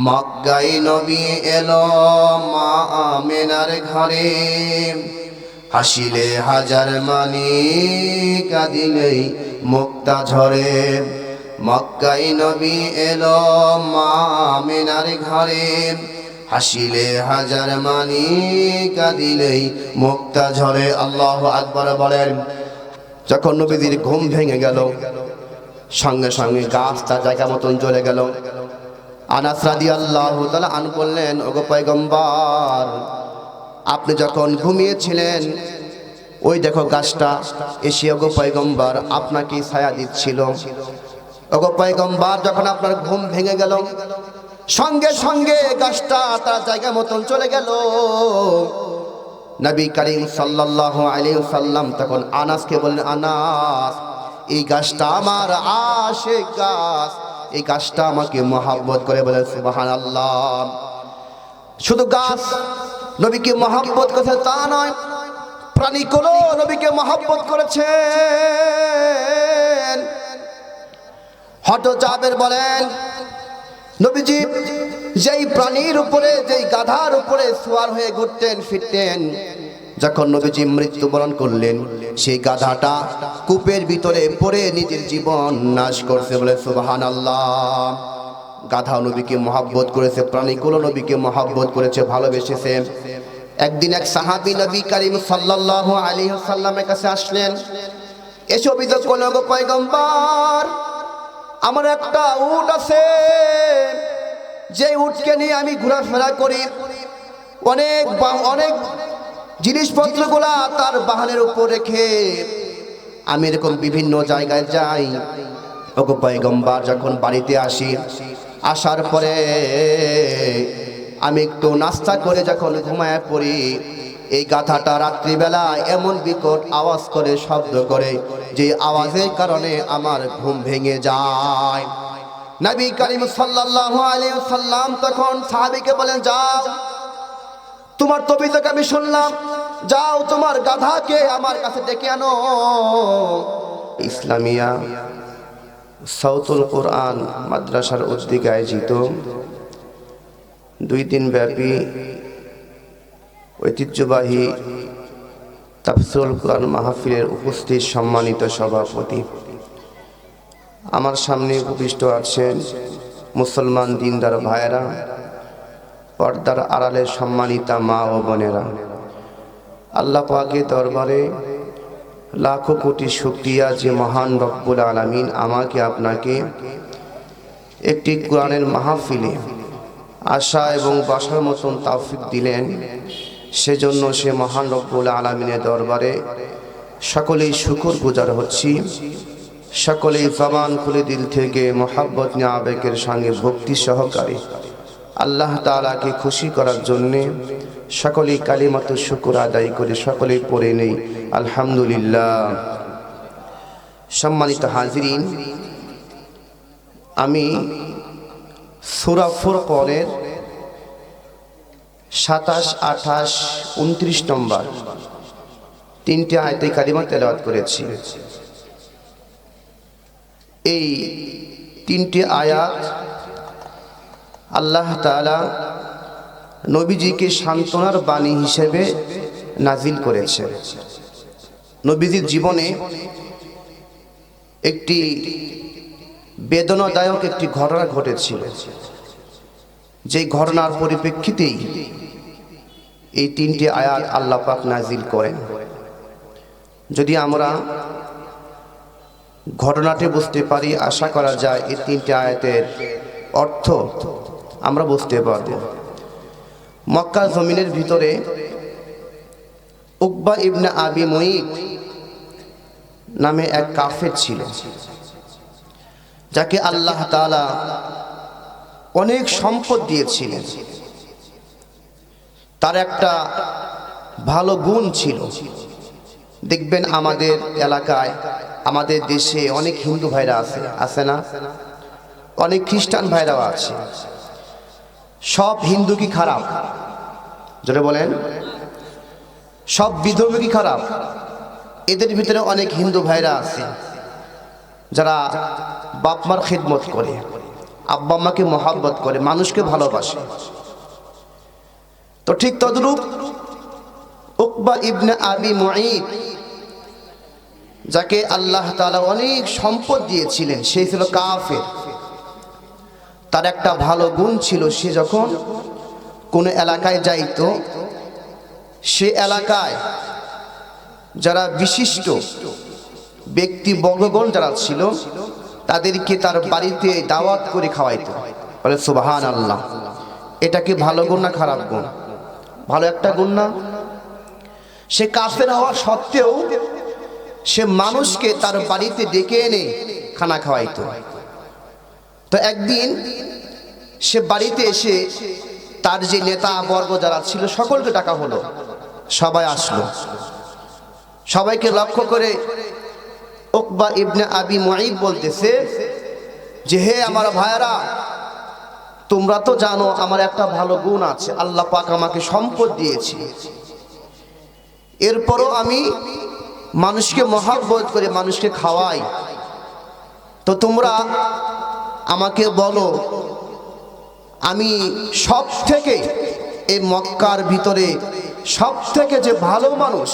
মক্কায় নবী এলো মা আমেনার ঘরে, হাসিলে হাজার মানি কাঁদিলেই মুক্তা ঝরে। মক্কায় নবী এলো মা আমেনার ঘরে, হাসিলে হাজার মানি কাঁদিলেই মুক্তা ঝরে। আল্লাহু আকবার বলেন। যখন নবীজির ঘুম ভেঙে গেল, সঙ্গে সঙ্গে গাছ তার জায়গা মতন চলে গেল। আনাস রাদিয়াল্লাহু তাআলা আনহু বললেন, ওগো পয়গম্বর, আপনি যখন ঘুমিয়েছিলেন ওই দেখো গাছটা এসে ওগো পয়গম্বর আপনাকে ছায়া দিচ্ছিল। ওগো পয়গম্বর, যখন আপনার ঘুম ভেঙে গেল সঙ্গে সঙ্গে গাছটা তার জায়গা মতন চলে গেল। নবী করিম সাল্লাল্লাহু আলাইহি ওয়াসাল্লাম তখন আনাসকে বললেন, আনাস, এই গাছটা আমার আশিক গাছ, এই গাছটা আমাকে মহব্বত করে। বলে সুবহানাল্লাহ। শুধু গাছ নবীকে মহব্বত করেছে তা নয়, প্রাণীগুলো নবীকে মহব্বত করেছেন। হযরত জাবের বলেন, নবীজি যেই প্রাণীর উপরে, যেই গাধার উপরে সওয়ার হয়ে ঘুরতেন ফিরতেন, যখন নবীজি মৃত্যুবরণ করলেন সেই গাধাটা কূপের ভিতরে পড়ে নিজের জীবন নাশ করছে। বলে সুবহানাল্লাহ। গাধা নবীকে মহব্বত করেছে, প্রাণীগুলো নবীকে মহব্বত করেছে, ভালোবেসেছে। একদিন এক সাহাবী নবী করিম সাল্লাল্লাহু আলাইহি ওয়াসাল্লামের কাছে আসলেন, এসে অভিযোগ করলেন, গো পয়গম্বর, আমার একটা উট আছে, যে উটকে নিয়ে আমি ঘোরাফেরা করি, অনেক জিনিসপত্রগুলা তার বাহনের উপর রেখে আমি এরকম বিভিন্ন জায়গায় যাই। ওগো পয়গম্বর, যখন বাড়িতে আসি, আসার পরে আমি একটু নাস্তা করে যখন ঘুমায় পড়ি, এই গাধাটা রাত্রিবেলা এমন বিকট আওয়াজ করে, শব্দ করে, যে আওয়াজের কারণে আমার ঘুম ভেঙে যায়। নবী করিম সাল্লাল্লাহু আলাইহি ওয়াসাল্লাম তখন সাহাবীকে বলেন, যাও, তোমার অভিযোগ আমি শুনলাম, যাও তোমার গাধাকে আমার কাছে ডেকে আনো। ইসলামিয়া সাউতুল কোরআন মাদ্রাসার উদ্যোগে আয়োজিত 2 দিন ব্যাপী ঐতিহ্যবাহী তাফসীরুল কোরআন মাহফিলের উপস্থিত সম্মানিত সভাপতি, আমার সামনে উপবিষ্ট আছেন মুসলমান দিনদার ভাইয়েরা, পর্দার আড়ালের সম্মানিতা মা ও বোনেরা, আল্লাহ পাকের দরবারে লাখো কোটি শুকরিয়া যে মহান রব্বুল আলামিন আমাকে আপনাকে একটি কোরআনের মাহফিলে আশা এবং বসার মতন তৌফিক দিলেন। সেজন্য সে মহান রব্বুল আলামিনের দরবারে সকলেই শুকরগুজার হচ্ছি। সকলেই জবান খুলে দিল থেকে মহব্বত নিয়ে আবেগের সঙ্গে ভক্তি সহকারে আল্লাহ তাআলাকে খুশি করার জন্যে সকলেই কালিমাতু শুকর আদায় করে সকলেই পড়ে নেই আলহামদুলিল্লাহ। সম্মানিত হাজিরিন, আমি সূরা ফুরকানের 27, 28, 29 নম্বর 3টি আয়াতে কালিমা তেলাওয়াত করেছি। এই 3টি আয়াত আল্লাহ তাআলা নবীজিকে সান্ত্বনার বাণী হিসেবে নাজিল করেছে। নবীজির জীবনে একটি বেদনাদায়ক একটি ঘটনা ঘটেছিল, যেই ঘটনার পরিপ্রেক্ষিতেই এই 3টি আয়াত আল্লাহ পাক নাজিল করেন। যদি আমরা ঘটনাটি বুঝতে পারি, আশা করা যায় এই 3টি আয়াতের অর্থ আমরা বুঝতে পারব। মক্কা জমিনের ভিতরে উকবা ইবনে আবি মুঈত নামে এক কাফের ছিল, যাকে আল্লাহ তাআলা অনেক সম্পদ দিয়েছিলেন। তার একটা ভালো গুণ ছিল, দেখবেন আমাদের এলাকায়, আমাদের দেশে অনেক হিন্দু ভাইরা আছে না, অনেক খ্রিস্টান ভাইরাও আছে। সব হিন্দু কি খারাপ? জোরে বলেন। সব বিধর্মী কি খারাপ? এদের ভিতরে অনেক হিন্দু ভাইরা আছে যারা বাপ মার খিদমত করে, আব্বা আম্মাকে মহাব্বত করে, মানুষকে ভালোবাসে। তো ঠিক তদ্রূপ উকবা ইবনে আবি মুঈত, যাকে আল্লাহ তাআলা অনেক সম্পদ দিয়েছিলেন, সে ছিল কাফের। তার একটা ভালো গুণ ছিল, সে যখন কোন এলাকায় যাইতো, সে এলাকায় যারা বিশিষ্ট ব্যক্তি বর্গগণ যারা ছিল, তাদেরকে তার বাড়িতে দাওয়াত করে খাওয়াইতো। বলে সুবহানাল্লাহ। এটা কি ভালো গুণ না খারাপ গুণ? ভালো একটা গুণ না? সে কাফের হওয়া সত্ত্বেও সে মানুষকে তার বাড়িতে ডেকে এনে খানা খাওয়াইতো। তো একদিন সে বাড়িতে এসে তার যে নেতা বর্গ যারা ছিল সকলকে ডাকা হলো, সবাই আসলো। সবাইকে লক্ষ্য করে উকবা ইবনে আবি মুঈত বলতেছে যে, হে আমার ভাইরা, তোমরা তো জানো আমার একটা ভালো গুণ আছে, আল্লাহ পাক আমাকে সম্পদ দিয়েছে, এরপরও আমি মানুষকে মহব্বত করে মানুষকে খাওয়াই। তো তোমরা আমাকে বলো, আমি সব থেকে এই মক্কার ভিতরে সব থেকে যে ভালো মানুষ,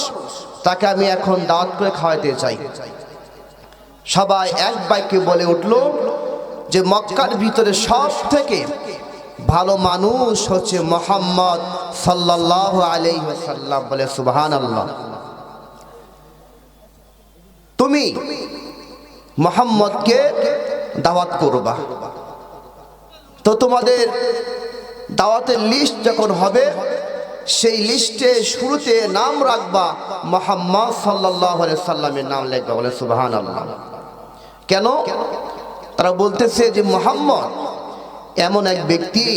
তাকে আমি এখন দাওয়াত করে খাওয়াইতে চাই। সবাই এক বাক্যে বলে উঠল যে মক্কার ভিতরে সব থেকে ভালো মানুষ হচ্ছে মুহাম্মদ সাল্লাল্লাহু আলাইহি ওয়াসাল্লাম। বলে সুবহানাল্লাহ। তুমি মুহাম্মদকে দাওয়াত করবা, তো তোমাদের দাওয়াতের লিস্ট যখন হবে, সেই লিস্টে শুরুতে নাম রাখবা মুহাম্মদ সাল্লাল্লাহু আলাইহি ওয়াসাল্লামের নাম লিখবা। বলে সুবহানাল্লাহ। কেন? তারা বলতেছে যে মুহাম্মদ এমন এক ব্যক্তি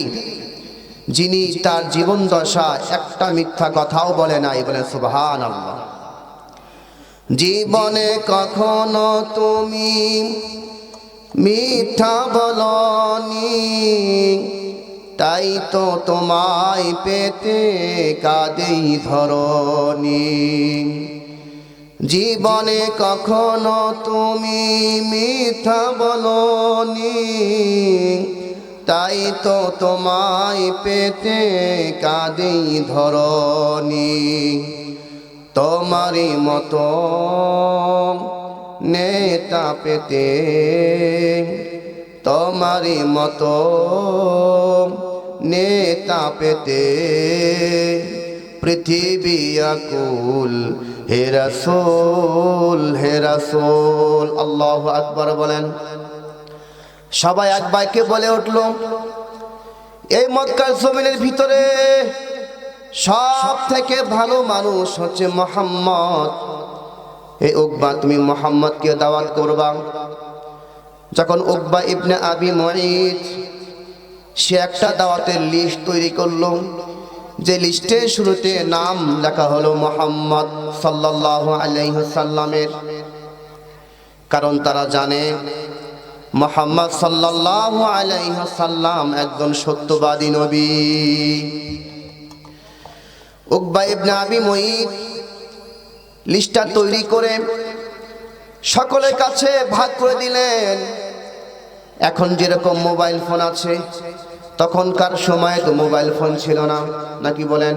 যিনি তার জীবন দশা একটা মিথ্যা কথাও বলে নাই। বলে সুবহানাল্লাহ। জীবনে কখনো তুমি মিথ্যা বলনি, তাই তো তোমায় পেতে কাঁদেই ধরনি। জীবনে কখনো তুমি মিথ্যা বলনি, তাই তো তোমায় পেতে কাঁদেই ধরনি। তোমারই মতো নেতা পেতে, তোমারই মতো নেতা পেতে পৃথিবী আকুল। হে রাসূল, হে রাসূল। আল্লাহু আকবার বলেন। সবাই এক বাক্যে বলে উঠল, এই মক্কার জমিনের ভিতরে সব থেকে ভালো মানুষ হচ্ছে মুহাম্মদ। এই উকবা, তুমি মুহাম্মদকে দাওয়াত করবা। যখন উকবা ইবনে আবি মুঈত সে একটা দাওয়াতের লিস্ট তৈরি করলো, যে লিস্টের শুরুতে নাম লেখা হলো মুহাম্মদ সাল্লাল্লাহু আলাইহি ওয়াসাল্লামের। কারণ তারা জানে মুহাম্মদ সাল্লাল্লাহু আলাইহি ওয়াসাল্লাম একজন সত্যবাদী নবী। উকবা ইবনে আবি মুঈত লিস্টটা তৈরি করে সকলের কাছে ভাগ করে দিলেন। এখন যেরকম মোবাইল ফোন আছে, তখনকার সময়ে তো মোবাইল ফোন ছিল না, নাকি বলেন?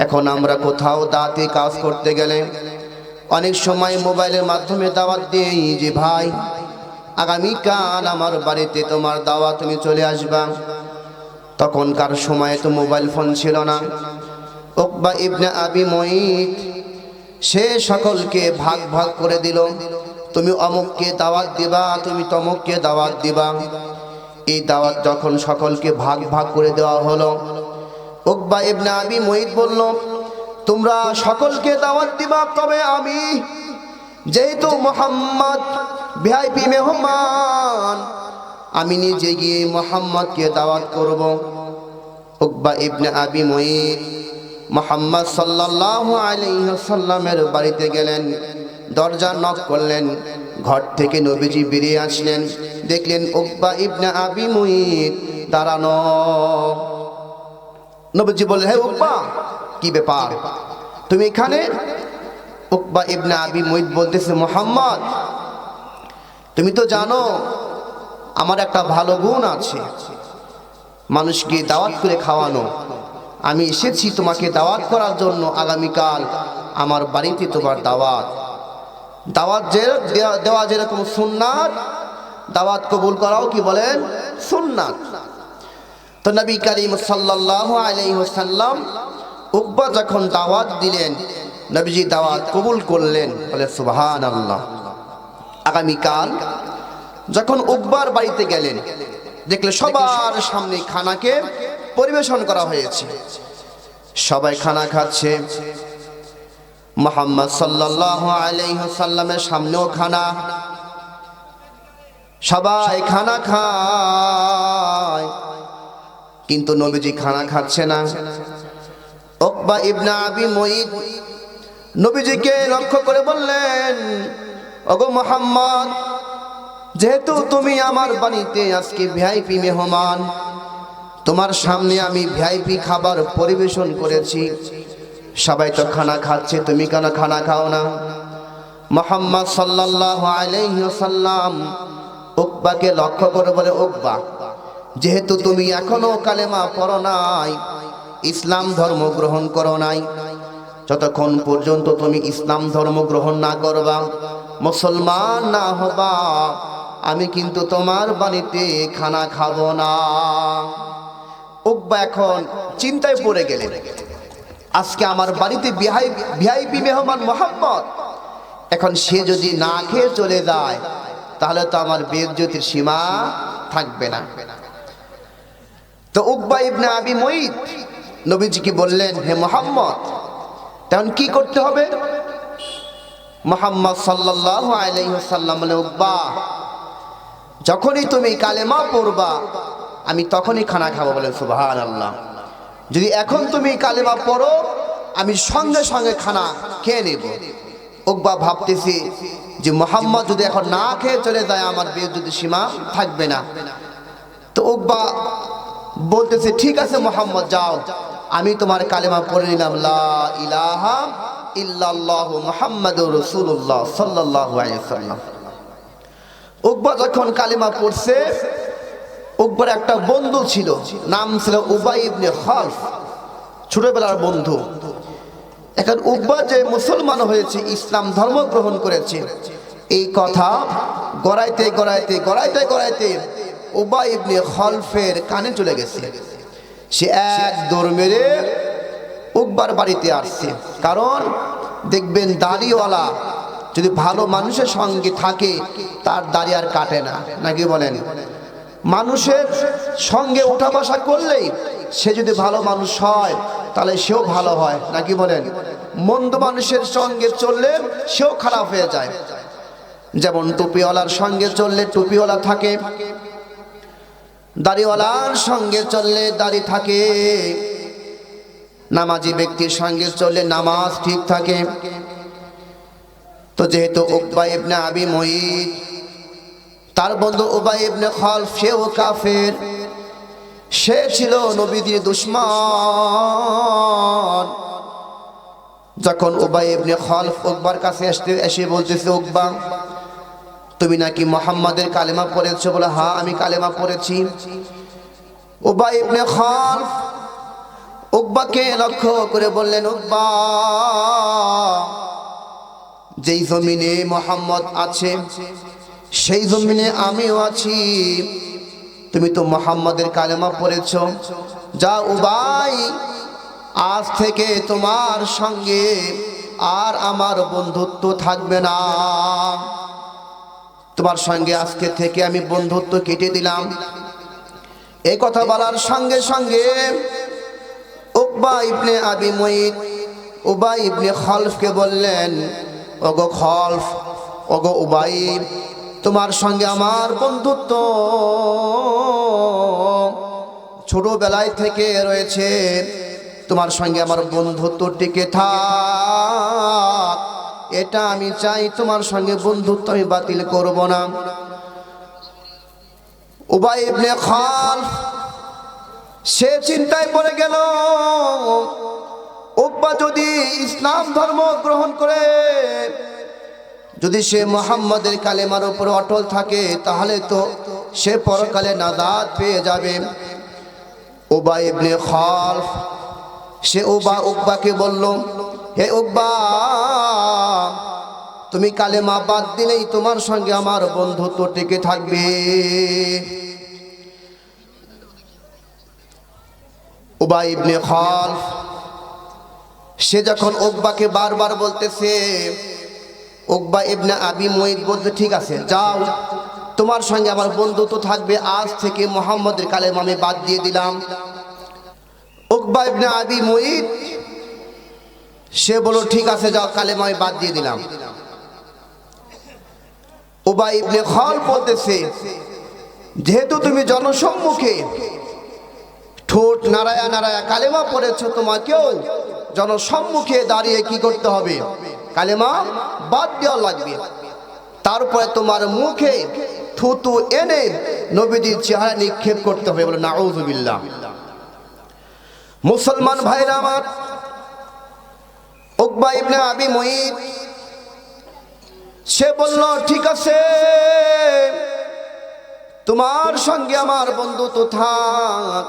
এখন আমরা কোথাও দাওয়াতি কাজ করতে গেলে অনেক সময় মোবাইলের মাধ্যমে দাওয়াত দিই যে ভাই আগামীকাল আমার বাড়িতে তোমার দাওয়াত, তুমি চলে আসবা। তখনকার সময়ে তো মোবাইল ফোন ছিল না। উকবা ইবনে আবি মুঈত সে সকলকে ভাগ ভাগ করে দিল, তুমি অমুককে দাওয়াত দিবা, তুমি তমুককে দাওয়াত দিবা। এই দাওয়াত যখন সকলকে ভাগ ভাগ করে দেওয়া হলো, উকবা ইবনে আবি মুঈত বলল, তোমরা সকলকে দাওয়াত দিবা, তবে আমি যেহেতু মুহাম্মদ ভিআইপি মেহমান, আমি নিজে গিয়ে মুহাম্মদকে দাওয়াত করব। উকবা ইবনে আবি মুঈত মুহাম্মদ সাল্লাল্লাহু আলাইহি ওয়াসাল্লামের বাড়িতে গেলেন, দরজা নক করলেন। ঘর থেকে নবীজি বেরিয়ে আসলেন, দেখলেন উকবা ইবনে আবি মুঈত দাঁড়ানো। নবীজি বললেন, হে উকবা, কি ব্যাপার, তুমি এখানে? উকবা ইবনে আবি মুঈত বলতেছে, মুহাম্মদ তুমি তো জানো আমার একটা ভালো গুণ আছে, মানুষকে দাওয়াত করে খাওয়ানো। আমি এসেছি তোমাকে দাওয়াত করার জন্য। আগামীকাল আমার বাড়িতে তোমার দাওয়াত। দাওয়াত দেওয়া যেরকম সুন্নাত, দাওয়াত কবুল করাও কি বলেন সুন্নাত। তো নবী করিম সাল্লাল্লাহু আলাইহি ওয়াসাল্লাম উকবা যখন দাওয়াত দিলেন, নবীজি দাওয়াত কবুল করলেন, বলে সুবহানাল্লাহ। আগামীকাল যখন উকবার বাড়িতে গেলেন, দেখলে সবার সামনে খানাকে পরিবেশন করা হয়েছে। সবাই খানা খাচ্ছে, মুহাম্মদ সাল্লাল্লাহু আলাইহি ওয়াসাল্লামের সামনেও খানা। সবাই খানা খায়, কিন্তু নবীজি খানা খাচ্ছে না। উকবা ইবনে আবি মুঈত নবীজিকে লক্ষ্য করে বললেন, ওগো মুহাম্মদ, যেহেতু তুমি আমার বাড়িতে আজকে ভিআইপি মেহমান, তোমার সামনে আমি ভিআইপি খাবার পরিবেশন করেছি, সবাই তো খানা খাচ্ছে, তুমি কেন খানা খাও না? মুহাম্মদ সাল্লাল্লাহু আলাইহি ওয়াসাল্লাম উকবাকে লক্ষ্য করে বলে, উকবা, যেহেতু তুমি এখনো কালেমা পড়ো নাই, ইসলাম ধর্ম গ্রহণ করো নাই, যতক্ষণ পর্যন্ত তুমি ইসলাম ধর্ম গ্রহণ না করবা, মুসলমান না হবা, আমি কিন্তু তোমার বাড়িতে খানা খাবো না। উকবা এখন চিন্তায় পড়ে গেলেন, আজকে আমার বাড়িতে ভিআইপি মেহমান মুহাম্মদ, এখন সে যদি না খেয়ে চলে যায় তাহলে তো আমার বেইজ্জতির সীমা থাকবে না। তো উকবা ইবনে আবি মুঈত নবীজিকে বললেন, হে মুহাম্মদ, তখন কি করতে হবে? মুহাম্মদ সাল্লাল্লাহু আলাইহি ওয়াসাল্লাম বলে, উকবা, যখনই তুমি কালেমা পড়বা আমি তখনই খানা খাবো। বলেন সুবহানাল্লাহ। যদি এখন তুমি কালেমা পড়ো আমি সঙ্গে সঙ্গে খানা খেয়ে নেব। উকবা ভাবতেছি যে মুহাম্মদ যদি এখন না খেয়ে চলে যায় আমার বেইজ্জতির সীমা থাকবে না। তো উকবা বলতেছে, ঠিক আছে মুহাম্মদ, যাও, আমি তোমার কালেমা পড়ে নিলাম, লা ইলাহা ইল্লাল্লাহু মুহাম্মাদুর রাসূলুল্লাহ সাল্লাল্লাহু আলাইহি ওয়াসাল্লাম। উকবা যখন কালেমা পড়ছে, উকবার একটা বন্ধু ছিল, নাম ছিল উবাই ইবনে খালফ, ছোটবেলার বন্ধু। এখন উকবা যে মুসলমান হয়েছে, ইসলাম ধর্ম গ্রহণ করেছে, এই কথা গড়াইতে গড়াইতে গড়াইতে গড়াইতে উবাই ইবনে খালফের কানে চলে গেছে। সে এক দৌড় মেরে উকবার বাড়িতে আসছে। কারণ দেখবেন দাড়িওয়ালা যদি ভালো মানুষের সঙ্গে থাকে তার দাড়ি আর কাটে না, নাকি বলেন? মানুষের সঙ্গে উঠা বসা করলেই সে যদি ভালো মানুষ হয় তাহলে সেও ভালো হয়, নাকি বলেন? মন্দ মানুষের সঙ্গে চললে সেও খারাপ হয়ে যায়। যেমন টুপিওয়ালার সঙ্গে চললে টুপিওয়ালা থাকে, দাড়িওয়ালার সঙ্গে চললে দাড়ি থাকে, নামাজি ব্যক্তির সঙ্গে চললে নামাজ ঠিক থাকে। তো যেহেতু উকবা ইবনে আবি মুঈত, তার বন্ধু উবাই ইবনে খালফ, সেও কাফের, সে ছিল নবীর দুশমন। যখন উবাই ইবনে খালফ উকবার কাছে এসে বলতেছে, উকবা, তুমি নাকি মুহাম্মাদের কালেমা পড়েছো? বলে, হ্যাঁ, আমি কালেমা পড়েছি। উবাই ইবনে খালফ উকবাকে লক্ষ্য করে বললেন, উকবা, যেই জমিনে মুহাম্মদ আছে সেই জমিনে আমিও আছি, তুমি তো মুহাম্মাদের কালেমা পড়েছো, যা উবাই, আজ থেকে তোমার সঙ্গে আর আমার বন্ধুত্ব থাকবে না, তোমার সঙ্গে আজকে থেকে আমি বন্ধুত্ব কেটে দিলাম। এই কথা বলার সঙ্গে সঙ্গে উকবা ইবনে আবি মুঈত উবাই ইবনে খালফকে বললেন, ওগো খালফ, ওগো উবাই, তোমার সঙ্গে আমার বন্ধুত্ব ছোটবেলায় থেকে রয়েছে, তোমার সঙ্গে আমার বন্ধুত্ব টিকে থাক, এটা আমি চাই, তোমার সঙ্গে বন্ধুত্ব আমি বাতিল করব না। উবাই ইবনে খালফ সে চিন্তায় পড়ে গেল, উকবা যদি ইসলাম ধর্ম গ্রহণ করে, যদি সে মুহাম্মাদের কালেমার উপর অটল থাকে, তাহলে তো সে পরকালে নাজাত পেয়ে যাবে। উবাই ইবনে খালফ সে উকবাকে বলল, হে উকবা, তুমি কালেমা বাদ দিলেই তোমার সঙ্গে আমার বন্ধুত্ব টিকে থাকবে। উবাই ইবনে খালফ সে যখন উকবাকে বারবার বলতেছে, উকবা ইবনে আবি মুঈত বলতে, ঠিক আছে যাও, তোমার সঙ্গে আমার বন্ধুত্ব থাকবে, আজ থেকে মুহাম্মদের কালেমা আমি বাদ দিয়ে দিলাম। উকবা ইবনে আবি মুঈত সে বলল, ঠিক আছে যাও, কালেমা আমি বাদ দিয়ে দিলাম। উবাই ইবনে খালফ বলতেছে, যেহেতু তুমি জনসম্মুখে ঠোঁট নাড়ায়া নাড়ায়া কালেমা পড়েছো, তোমাকেও জনসম্মুখে দাঁড়িয়ে কি করতে হবে? কালেমা বাদ দেওয়া লাগবে। তারপরে তোমার মুখে থুতু এনে নবীজির চেহারা নিক্ষেপ করতে হবে। বলে নাউযুবিল্লাহ। মুসলমান ভাইরা আমার, উকবা ইবনে আবি মুঈত সে বলল, ঠিক আছে, তোমার সঙ্গে আমার বন্ধুত্ব থাক,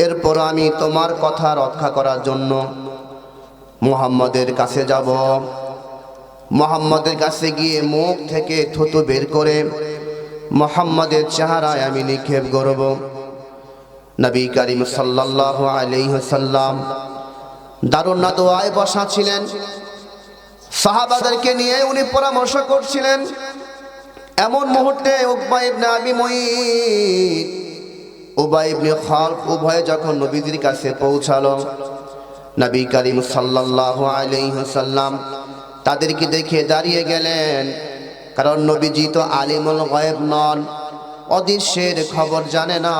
এরপর আমি তোমার কথা রক্ষা করার জন্য মুহাম্মদের কাছে যাব। মুহাম্মদের কাছে গিয়ে মুখ থেকে থুতু বের করে মুহাম্মদের চেহারায় আমি নিক্ষেপ করব। নবী করিম সাল্লাল্লাহু আলাইহি ওয়াসাল্লাম দারুন নাদওয়ায় বসা ছিলেন, সাহাবাদেরকে নিয়ে উনি পরামর্শ করছিলেন। এমন মুহূর্তে উকবা ইবনে আবি মুঈত, উবাই ইবনে খালফ উভয়ে যখন নবীজির কাছে পৌঁছালো, নবী করিম সাল্লাল্লাহু আলাইহি ওয়াসাল্লাম তাদেরকে দেখে দাঁড়িয়ে গেলেন। কারণ নবীজি তো আলিমুল গায়ব নন, অদৃশ্যের খবর জানে না।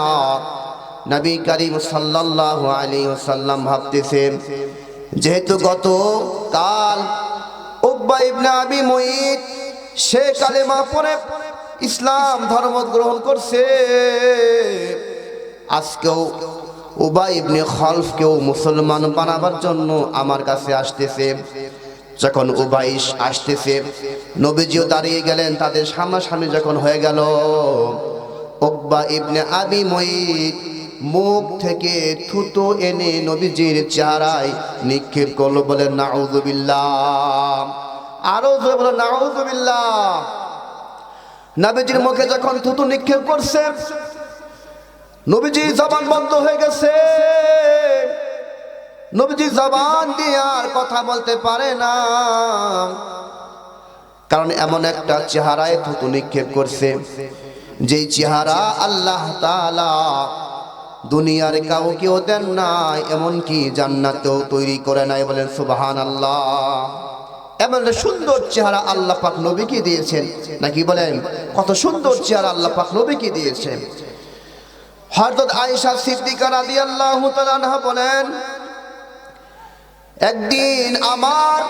নবী করিম সাল্লাল্লাহু আলাইহি ওয়াসাল্লাম ভাবতেছেন, যেহেতু গত কাল উকবা ইবনে আবি মুঈত সে কালেমা পড়ে ইসলাম ধর্ম গ্রহণ করছে, আজকেও উবাই ইবনে খালফকেও মুসলমান বানাবার জন্য আমার কাছে আসতেছে। যখন উবাই আসতেছে, নবীজিও দাঁড়িয়ে গেলেন, তাদের সামনাসামনি যখন হয়ে গেল, উকবা ইবনে আবি মুঈত মুখ থেকে থুতু এনে নবীজির চেহারায় নিক্ষেপ করলো। বলেন নাউযুবিল্লাহ। আরো জোরে বলেন নাউযুবিল্লাহ। নবীজির মুখে যখন থুতু নিক্ষেপ করছে, নবীজির জবান বন্ধ হয়ে গেছে। নবীজি জবান দিয়ে আর কথা বলতে পারে না, কারণ এমন একটা চেহারায় থুতু নিক্ষেপ করছে, যেই চেহারা আল্লাহ তাআলা দুনিয়ার কাউকেও দেন নাই, এমনকি জান্নাতেও তৈরি করে নাই। বলেন সুবহানাল্লাহ। এমন সুন্দর চেহারা আল্লাহ পাক নবীকে দিয়েছেন, নাকি বলেন কত সুন্দর চেহারা আল্লাহ পাক নবীকে দিয়েছেন। হযরত আয়েশা সিদ্দিকা রাদিয়াল্লাহু তাআলা আনহা বলেন, একদিন আমার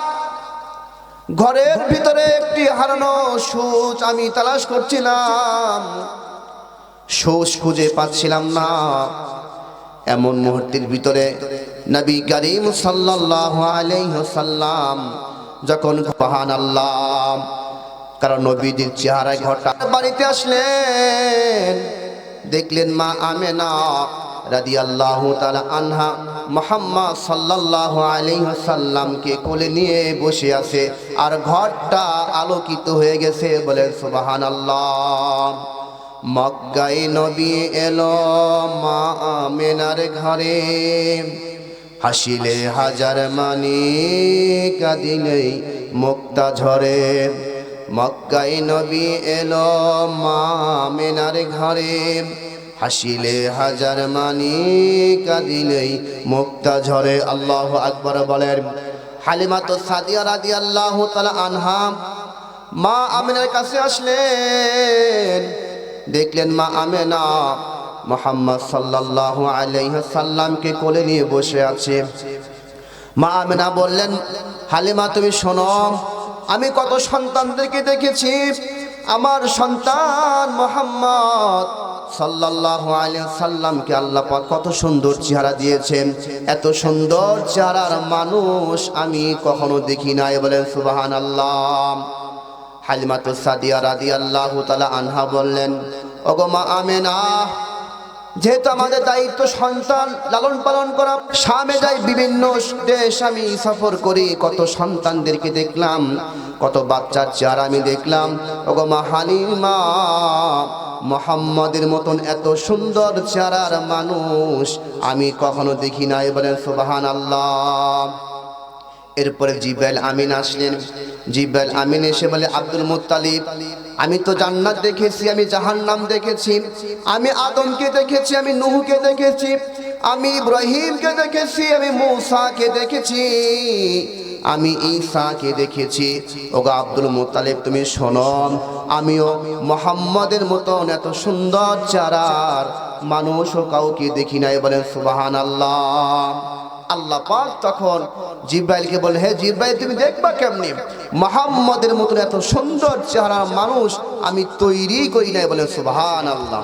ঘরের ভিতরে একটি হারানো সূচ আমি তালাশ করছিলাম, সূচ খুঁজে পাচ্ছিলাম না। এমন মুহূর্তের ভিতরে নবী করিম সাল্লাল্লাহু আলাইহি ওয়াসাল্লাম যখন সুবহানাল্লাহ, কারণ নবীজির চেহারায় ঘরটা বাড়িতে আসলেন, দেখলেন মা আমেনা রাদিয়াল্লাহু তাআলা আনহা মুহাম্মদ সাল্লাল্লাহু আলাইহি ওয়াসাল্লামকে কোলে নিয়ে বসে আছে, আর ঘরটা আলোকিত হয়ে গেছে। বলেন সুবহানাল্লাহ। মক্কায় নবী এলো মা আমেনার ঘরে, হাসিলে হাজার মানি কাঁদিলেই মুক্তা ঝরে। মক্কায় নবী এলো মা আমেনার ঘরে, হাসিলে হাজার মানি কাঁদিলেই মুক্তা ঝরে। আল্লাহু আকবার বলেন। হালিমাতু সাদিয়া রাদিয়াল্লাহু তাআলা আনহা মা আমেনার কাছে আসলেন, দেখলেন মা আমেনা মুহাম্মদ সাল্লাল্লাহু আলাইহি ওয়াসাল্লামকে কোলে নিয়ে বসে আছে। মা আমেনা বললেন, হালিমা তুমি শোনো, আমি কত সন্তানদেরকে দেখেছি, আমার সন্তান মুহাম্মদ সাল্লাল্লাহু আলাইহি ওয়াসাল্লামকে আল্লাহ পাক কত সুন্দর চেহারা দিয়েছেন, এত সুন্দর চেহারার মানুষ আমি কখনো দেখি নাই। বলেন সুবহানাল্লাহ। হালিমাতু সাদিয়া রাদিয়াল্লাহু তাআলা আনহা বললেন, ও ওগো মা আমেনা, যেহেতু আমাদের দায়িত্ব সন্তান লালন পালন করা, শামে যাই বিভিন্ন দেশ আমি সফর করি, কত সন্তানদেরকে দেখলাম, কত বাচ্চার চেহারা আমি দেখলাম। ওগো মা হালিমা, মুহাম্মাদের মতন এত সুন্দর চেহারার মানুষ আমি কখনো দেখি নাই। বলেন সুবহানাল্লাহ। এরপরে জিব্রাইল আমিন আসলেন। জিব্রাইল আমিন এসে বলে, আব্দুল মুত্তালিব, আমি তো জান্নাত দেখেছি, আমি জাহান্নাম দেখেছি, আমি আদমকে দেখেছি, আমি নূহকে দেখেছি, আমি ইব্রাহিমকে দেখেছি, আমি মূসাকে দেখেছি, আমি ঈসাকে দেখেছি। ওগো আব্দুল মুত্তালিব, তুমি শোনো, আমিও মুহাম্মাদের মতন এত সুন্দর চেহারার মানুষও কাউকে দেখি নাই। বলেন সুবহানাল্লাহ। আল্লাহ পাক তখন জিব্রাইলকে বলে, হে জিব্রাইল, তুমি দেখবা কেমনি? মুহাম্মাদের মতন এত সুন্দর চেহারার মানুষ আমি তৈরি করি নাই। বলেন সুবহানাল্লাহ।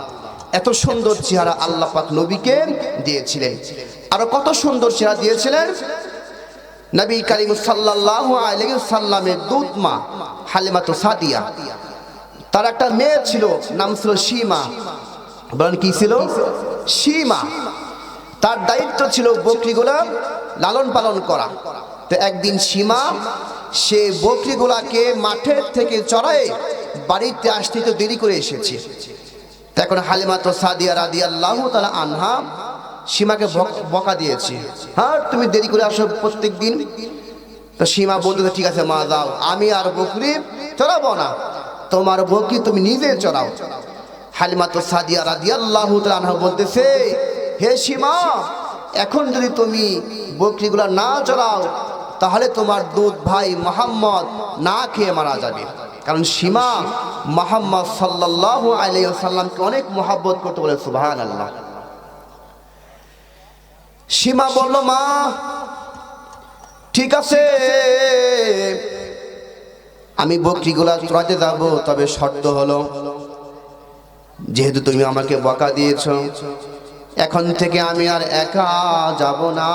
এত সুন্দর চেহারা আল্লাহ পাক নবীকে দিয়েছিলেন। আর কত সুন্দর চেহারা দিয়েছিলেন নবী করিম সাল্লাল্লাহু আলাইহি সাল্লামের দুধ মা হালিমাতুস সাদিয়া। তার একটা মেয়ে ছিল, নাম ছিল সীমা। বলেন কি ছিল? সীমা। তার দায়িত্ব ছিল বকরিগুলা লালন পালন করা। তো একদিন সীমা সে বকরিগুলাকে মাঠের থেকে চড়ায় বাড়িতে আসতে তো দেরি করে এসেছে। তখন হালিমাতুস সাদিয়া রাদিয়াল্লাহু তাআলা আনহা সীমাকে বকা দিয়েছে, হ্যাঁ তুমি দেরি করে আসো প্রত্যেক দিন। তো সীমা বলতে, ঠিক আছে মা যাও, আমি আর বকরি চড়াবো না, তোমার বকরি তুমি নিজে চড়াও। হালিমাতুস সাদিয়া রাদিয়াল্লাহু তাআলা আনহা বলতেছে, হে সীমা, এখন যদি তুমি বকরিগুলা না চড়াও তাহলে তোমার দুধ ভাই মুহাম্মদ না খেয়ে মারা যাবে। কারণ সীমা মুহাম্মদ সাল্লাল্লাহু আলাইহি ওয়াসাল্লামকে অনেক মহব্বত করতে। বলে সুবহানাল্লাহ। সীমা বলল, মা ঠিক আছে, আমি বকরিগুলা চড়াতে যাব, তবে শর্ত হলো, যেহেতু তুমি আমাকে বকা দিয়েছ, এখন থেকে আমি আর একা যাব না,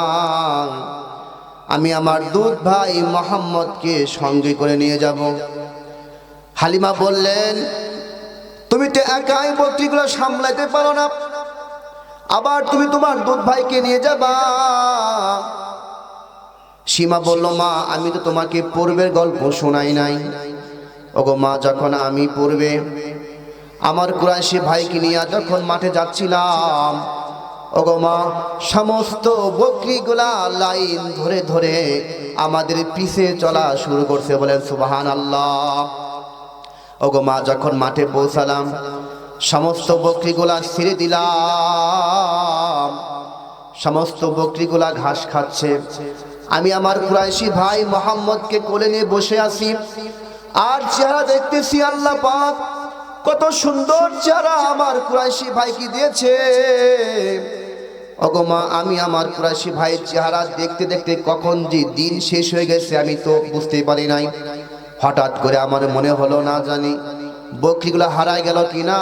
আমি আমার দুধ ভাই মুহাম্মদকে সঙ্গে করে নিয়ে যাব। হালিমা বললেন, তুমি তো একাই বকরিগুলো সামলাইতে পারো না, আবার তুমি তোমার দুধ ভাইকে নিয়ে যাবা। সীমা বলল, মা আমি তো তোমাকে পূর্বের গল্প শোনাই নাই। ওগো মা, যখন আমি পূর্বে আমার কুরাইশি ভাইকে নিয়ে যখন মাঠে যাচ্ছিলাম, ওগো মা, সমস্ত বকরিগুলা লাইন ধরে ধরে আমাদের পিছে চলা শুরু করছে। বলেন সুবহানাল্লাহ। ওগো মা, যখন মাঠে পৌঁছালাম, সমস্ত বকরিগুলা ছেড়ে দিলাম, সমস্ত বকরিগুলা ঘাস খাচ্ছে। আমি আমার কুরাইশি ভাই মুহাম্মদকে কোলে নিয়ে বসে আছি, আর চেহারা দেখতেছি আল্লাহ পাক কত সুন্দর চেহারা আমার কুরাইশি ভাইকে দিয়েছে। ওগো মা, আমি আমার কুরাইশি ভাইয়ের চেহারা দেখতে দেখতে কখন যে দিন শেষ হয়ে গেছে আমি তো বুঝতে পারি নাই। হঠাৎ করে আমার মনে হলো, না জানি বকরিগুলো হারায় গেল কিনা।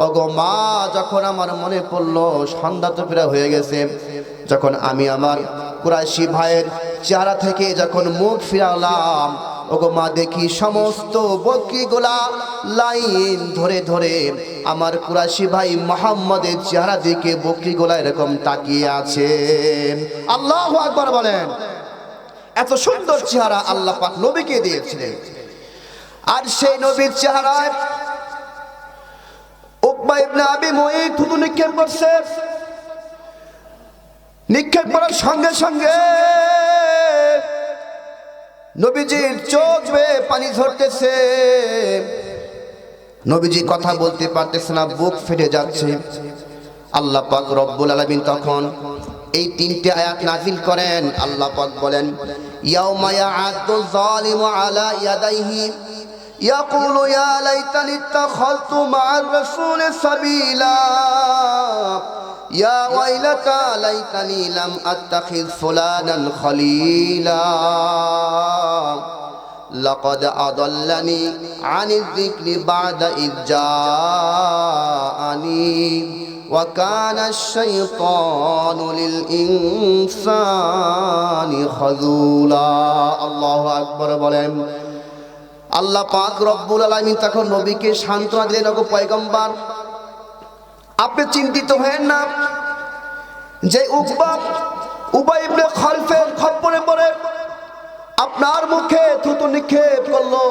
ওগো মা, যখন আমার মনে পড়লো সন্ধ্যা তো প্রায় হয়ে গেছে, যখন আমি আমার কুরাইশি ভাইয়ের চেহারা থেকে যখন মুখ ফিরালাম, ওগো মা, দেখি সমস্ত বকরিগুলা লাইন ধরে ধরে আমার কুরাইশি ভাই মুহাম্মদের চেহারা দিকে বকরিগুলা এরকম তাকিয়ে আছে। আল্লাহু আকবার বলেন। এত সুন্দর চেহারা আল্লাহ পাক নবীকে দিয়েছিলেন। আর সেই নবীর চেহারায় উকবা ইবনে আবি মুঈত থুতু নিক্ষেপ করছে। নিক্ষেপ করার সঙ্গে সঙ্গে নবীজির চোখ বেয়ে পানি ঝরতেছে, নবীজি কথা বলতে পারতেছে না, বুক ফেটে যাচ্ছে। আল্লাহ পাক রব্বুল আলামিন তখন এই তিনটে আয়াত নাযিল করেন। আল্লাহ পাক বলেন, ইয়াউমা ইয়া'আদু যালিমু আলা ইয়াদাইহি ইয়াকুলু ইয়া লাইতানি ইত্তাখাযতু মা'আর রাসূলি সাবিলা ইয়া ওয়াইলাতা লাইতানি লাম আত্তাখিয ফুলানান খলিলা লাকাদ আদাল্লানি আনিয যিকরি বা'দা ইয জাআনি ওয়া কানা আশ-শাইতানু লিল ইনসানি খাযুলা। আল্লাহু আকবার বলেন। আল্লাহ পাক রব্বুল আলামিন তখন নবীকে সান্ত্বনা দিলেন, ওগো পয়গম্বর, আপনি চিন্তিত হয়েন না। যে উবাই ইবনে খালফের খপ্পরে পড়ে আপনার মুখে থুতু নিক্ষেপ করলো,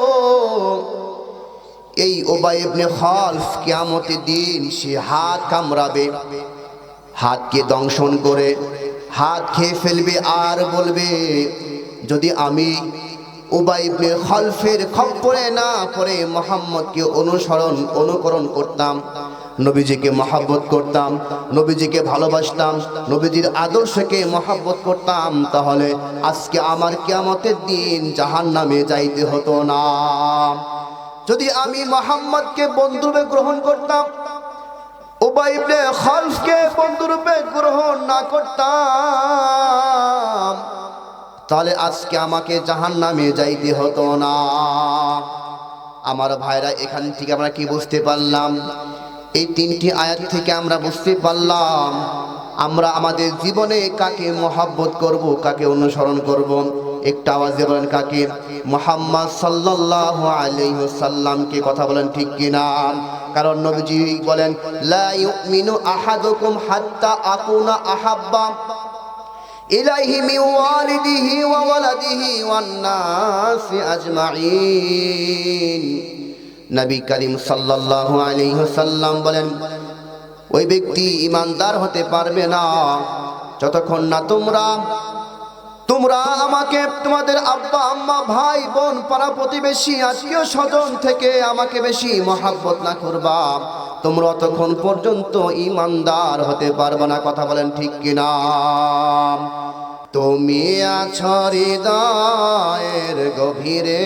এই উবাই ইবনে খালফ কিয়ামতের দিন সে হাত কামড়াবে, হাতকে দংশন করে হাত খেয়ে ফেলবে, আর বলবে যদি আমি উবাই ইবনে খালফের খপ্পরে না পড়ে মুহাম্মদকে অনুকরণ করতাম, নবীজিকে মহব্বত করতাম, নবীজিকে ভালোবাসতাম, নবীজির আদর্শকে মহব্বত করতাম, তাহলে আজকে আমার কিয়ামতের দিন জাহান্নামে যাইতে হতো না। যদি আমি মুহাম্মদকে বন্ধুরূপে গ্রহণ করতাম, উবাই ইবনে খালফকে বন্ধুরূপে গ্রহণ না করতাম, তাহলে আজকে আমাকে জাহান্নামে যাইতে হতো না। আমার ভাইরা, এখান থেকে আমরা কি বুঝতে পারলাম? এই তিনটি আয়াত থেকে আমরা বুঝতে পারলাম আমরা আমাদের জীবনে কাকে মহব্বত করব, কাকে অনুসরণ করব। একটা আওয়াজে বলেন কাকে? মুহাম্মদ সাল্লাল্লাহু আলাইহি ওয়াসাল্লামকে। কথা বলেন ঠিক কিনা? কারণ নবীজি বলেন, লা ইউমিনু আহাদুকুম হাত্তা আকুনা আহাব্বা ইলাইহি মিন ওয়ালিদিহি ওয়া ওয়ালাদিহি ওয়ান নাসি আজমাইন। নবী করিম সাল্লাল্লাহু আলাইহি ওয়াসাল্লাম বলেন, ওই ব্যক্তি ঈমানদার হতে পারবে না যতক্ষণ না তোমরা আমাকে তোমাদের আব্বা আম্মা ভাই বোন পাড়া প্রতিবেশী আত্মীয় স্বজন থেকে আমাকে বেশি মহব্বত না করবা, তোমরা ততক্ষণ পর্যন্ত ঈমানদার হতে পারবে না। কথা বলেন ঠিক কিনা? তুমি আছো হৃদয়ের গভীরে,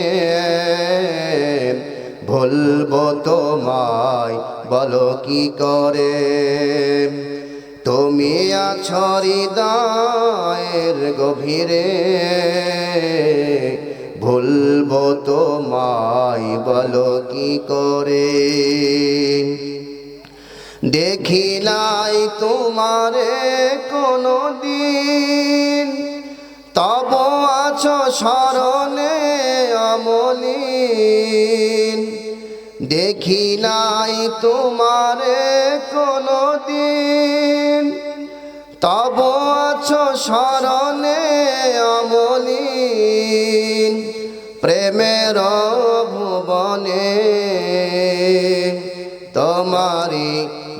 ভুলবো তোমায় বলো কি করে। তুমি আছো হৃদয়ের গভীরে, ভুলবো তোমায় বলো কি করে। দেখি নাই তোমারে কোনো দিন, তব আছো স্মরণে অমলিন। দেখি নাই তোমারে কোনো দিন, তব আছো স্মরণে অমলিন। প্রেমের ভুবনে তোমারি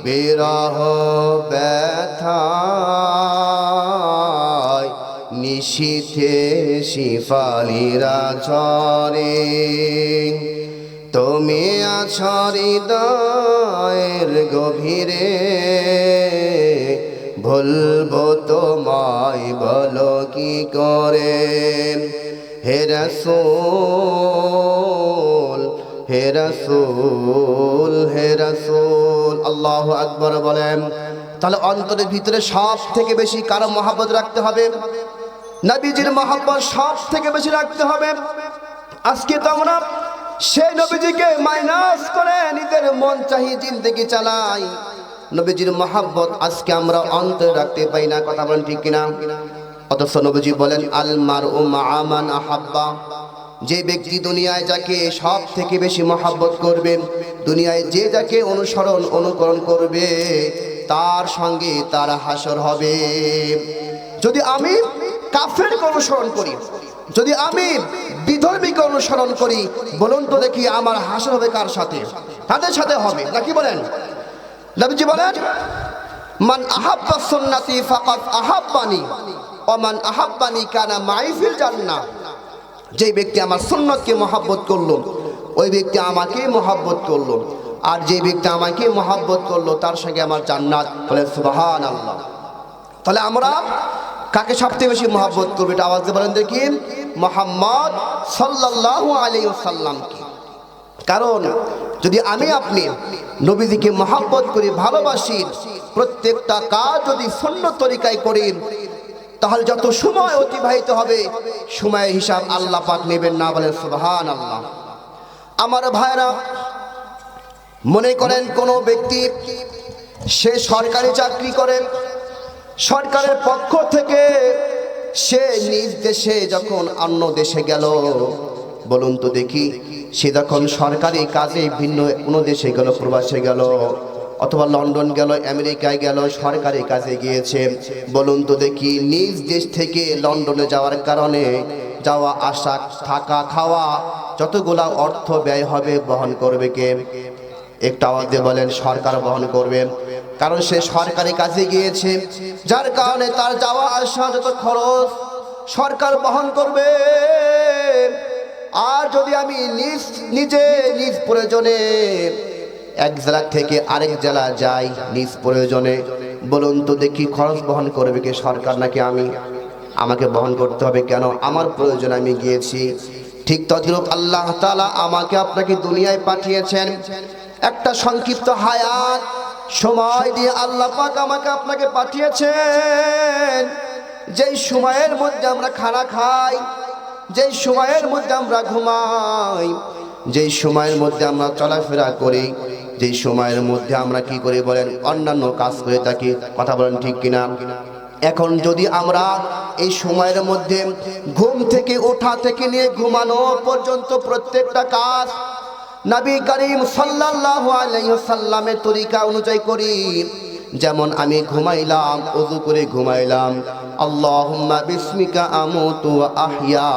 বিরহ ব্যথায় নিশীথে শিফালিরা ঝরে। তুমি আছো হৃদয়ের গভীরে, ভুলবো তোমায় বলো কি করে। হে রাসূল, হে রাসূল, হে রাসূল। আল্লাহু আকবার বলেন। তাহলে অন্তরের ভিতরে সব থেকে বেশি কারো মহব্বত রাখতে হবে? নবীজির মহব্বত সব থেকে বেশি রাখতে হবে। আজকে তো আমরা সেই নবীজিকে মাইনাস করে নিজের মন চাহি জিন্দেগি চালাই, নবীজির মহব্বত আজকে আমরা অন্তরে রাখতে পাই না। কথা বলেন ঠিক কিনা? অথচ নবীজি বলেন, আল মারউ মা'a মান আহাব্বা। যে ব্যক্তি দুনিয়ায় যাকে সব থেকে বেশি মহব্বত করবে, দুনিয়ায় যে যাকে অনুকরণ করবে, তার সঙ্গে তার হাসর হবে। যদি আমি কাফেরকে অনুসরণ করি, যদি আমি বিধর্মীকে অনুসরণ করি, বলুন তো দেখি আমার হাসর হবে কার সাথে? তাদের সাথে হবে নাকি? বলেন। নবীজি বলেন, মান আহাব্বা সুন্নতি ফাকাদ আহাব্বানি ওয়া মান আহাব্বানি কানা মাই ফিল জান্নাহ। যে ব্যক্তি আমার সুন্নতকে মহব্বত করলো, ওই ব্যক্তি আমাকে মহব্বত করলো, আর যে ব্যক্তি আমাকে মহব্বত করলো তার সঙ্গে আমার জান্নাত। বলে সুবহানাল্লাহ। তাহলে আমরা কাকে সবচেয়ে বেশি মহব্বত করবো? এটা আওয়াজ দিয়ে বলেন দেখি। মুহাম্মদ সাল্লাল্লাহু আলাইহি ওয়াসাল্লামকে। কারণ যদি আমি আপনি নবীজিকে মহব্বত করি, ভালোবাসি, প্রত্যেকটা কাজ যদি সুন্নত তরিকায় করি, তাহলে যত সময় অতিবাহিত হবে সময়ের হিসাব আল্লাহ পাক নেবেন না। বলেন সুবহানাল্লাহ। আমার ভাইরা, মনে করেন কোন ব্যক্তি সে সরকারি চাকরি করে, সরকারের পক্ষ থেকে সে নিজ দেশে যখন অন্য দেশে গেল, বলুন তো দেখি সে যখন সরকারি কাজে ভিন্ন কোনো দেশে গেল, প্রবাসে গেল, অথবা লন্ডন গেল, আমেরিকায় গেল, সরকারি কাজে গিয়েছে, বলুন তো দেখি নিজ দেশ থেকে লন্ডনে যাওয়ার কারণে যাওয়া আসা, থাকা, খাওয়া যতগুলা অর্থ ব্যয় হবে বহন করবে কে? একটু আওয়াজ দিয়ে বলেন, সরকার বহন করবে। কারণ সে সরকারি কাজে গিয়েছে, যার কারণে তার যাওয়া আসা যত খরচ সরকার বহন করবে। আর যদি আমি নিজে নিজ প্রয়োজনে এক জেলা থেকে আরেক জেলা যাই নিজ প্রয়োজনে, বলুন তো দেখি খরচ বহন করবে কে? সরকার নাকি আমি? আমাকে বহন করতে হবে। কেন? আমার প্রয়োজন আমি গিয়েছি। ঠিক তদ্রূপ আল্লাহ তাআলা আমাকে আপনাকে দুনিয়ায় পাঠিয়েছেন একটা সংক্ষিপ্ত হায়াত সময় দিয়ে আল্লাহ পাক আমাকে আপনাকে পাঠিয়েছেন। যেই সময়ের মধ্যে আমরা খানা খাই, যেই সময়ের মধ্যে আমরা ঘুমাই, যেই সময়ের মধ্যে আমরা চলাফেরা করি, যেই সময়ের মধ্যে আমরা কি করি বলেন? অন্যান্য কাজ করে থাকি। কথা বলেন ঠিক কিনা? এখন যদি আমরা এই সময়ের মধ্যে ঘুম থেকে ওঠা থেকে নিয়ে ঘুমানো পর্যন্ত প্রত্যেকটা কাজ নবী করিম সাল্লাল্লাহু আলাইহি ওয়াসাল্লামের তরিকা অনুযায়ী করি, যেমন আমি ঘুমাইলাম, ওযু করে ঘুমাইলাম, আল্লাহুম্মা বিসমিকা আমুতু ওয়া আহইয়া,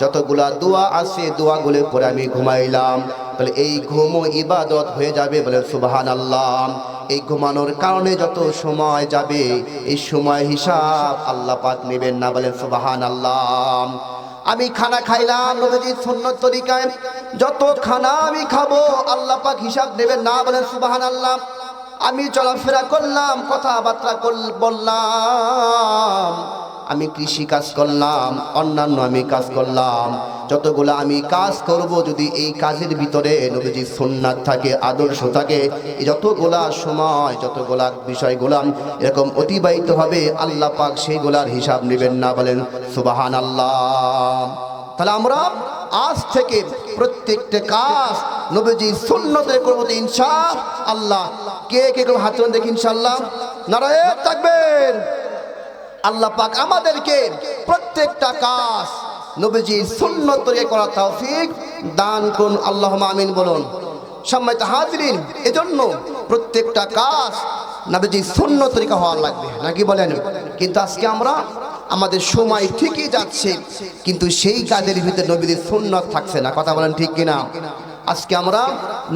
যতগুলা দোয়া আছে দোয়াগুলো পরে আমি ঘুমাইলাম, তাহলে এই ঘুমও ইবাদত হয়ে যাবে। বলে সুবহানাল্লাহ। এই ঘুমানোর কারণে যত সময় যাবে এই সময় হিসাব আল্লাহ পাক নেবেন না। বলেন সুবহানাল্লাহ। আমি খানা খাইলাম নবীজির সুন্নত তরিকায়, যত খানা আমি খাবো আল্লাহ পাক হিসাব নেবেন না। বলেন সুবহানাল্লাহ। আমি চলাফেরা করলাম, কথাবার্তা বললাম, আমি কৃষি কাজ করলাম, অন্যান্য আমি কাজ করলাম, যতগুলো আমি কাজ করব যদি এই কাজের ভিতরে নবীজির সুন্নাত থাকে, আদর্শ থাকে, যতগুলা সময় যতগুলা বিষয়গুলা এরকম অতিবাহিত হবে আল্লাহ পাক সেইগুলার হিসাব নেবেন না। বলেন সুবহানাল্লাহ। তাহলে আমরা আজ থেকে প্রত্যেকটা কাজ নবীজির সুন্নতে করব ইনশাআল্লাহ। কে কে করব হাত তুলে দেখি ইনশাআল্লাহ। নারায়ে তাকবীর। আল্লাহ পাক আমাদেরকে প্রত্যেকটা কাজ নবীজির সুন্নত তরিকায় করার তৌফিক দান করুন। আল্লাহুম্মা আমিন বলুন। সম্মানিত হাজিরিন, এজন্য প্রত্যেকটা কাজ নবীজির সুন্নত তরিকা হওয়া লাগবে, নাকি বলেন? কিন্তু আজকে আমরা আমাদের সময় ঠিকই যাচ্ছে, কিন্তু সেই কাজের ভিতরে নবীজির সুন্নত থাকছে না। কথা বলেন ঠিক কিনা? আজকে আমরা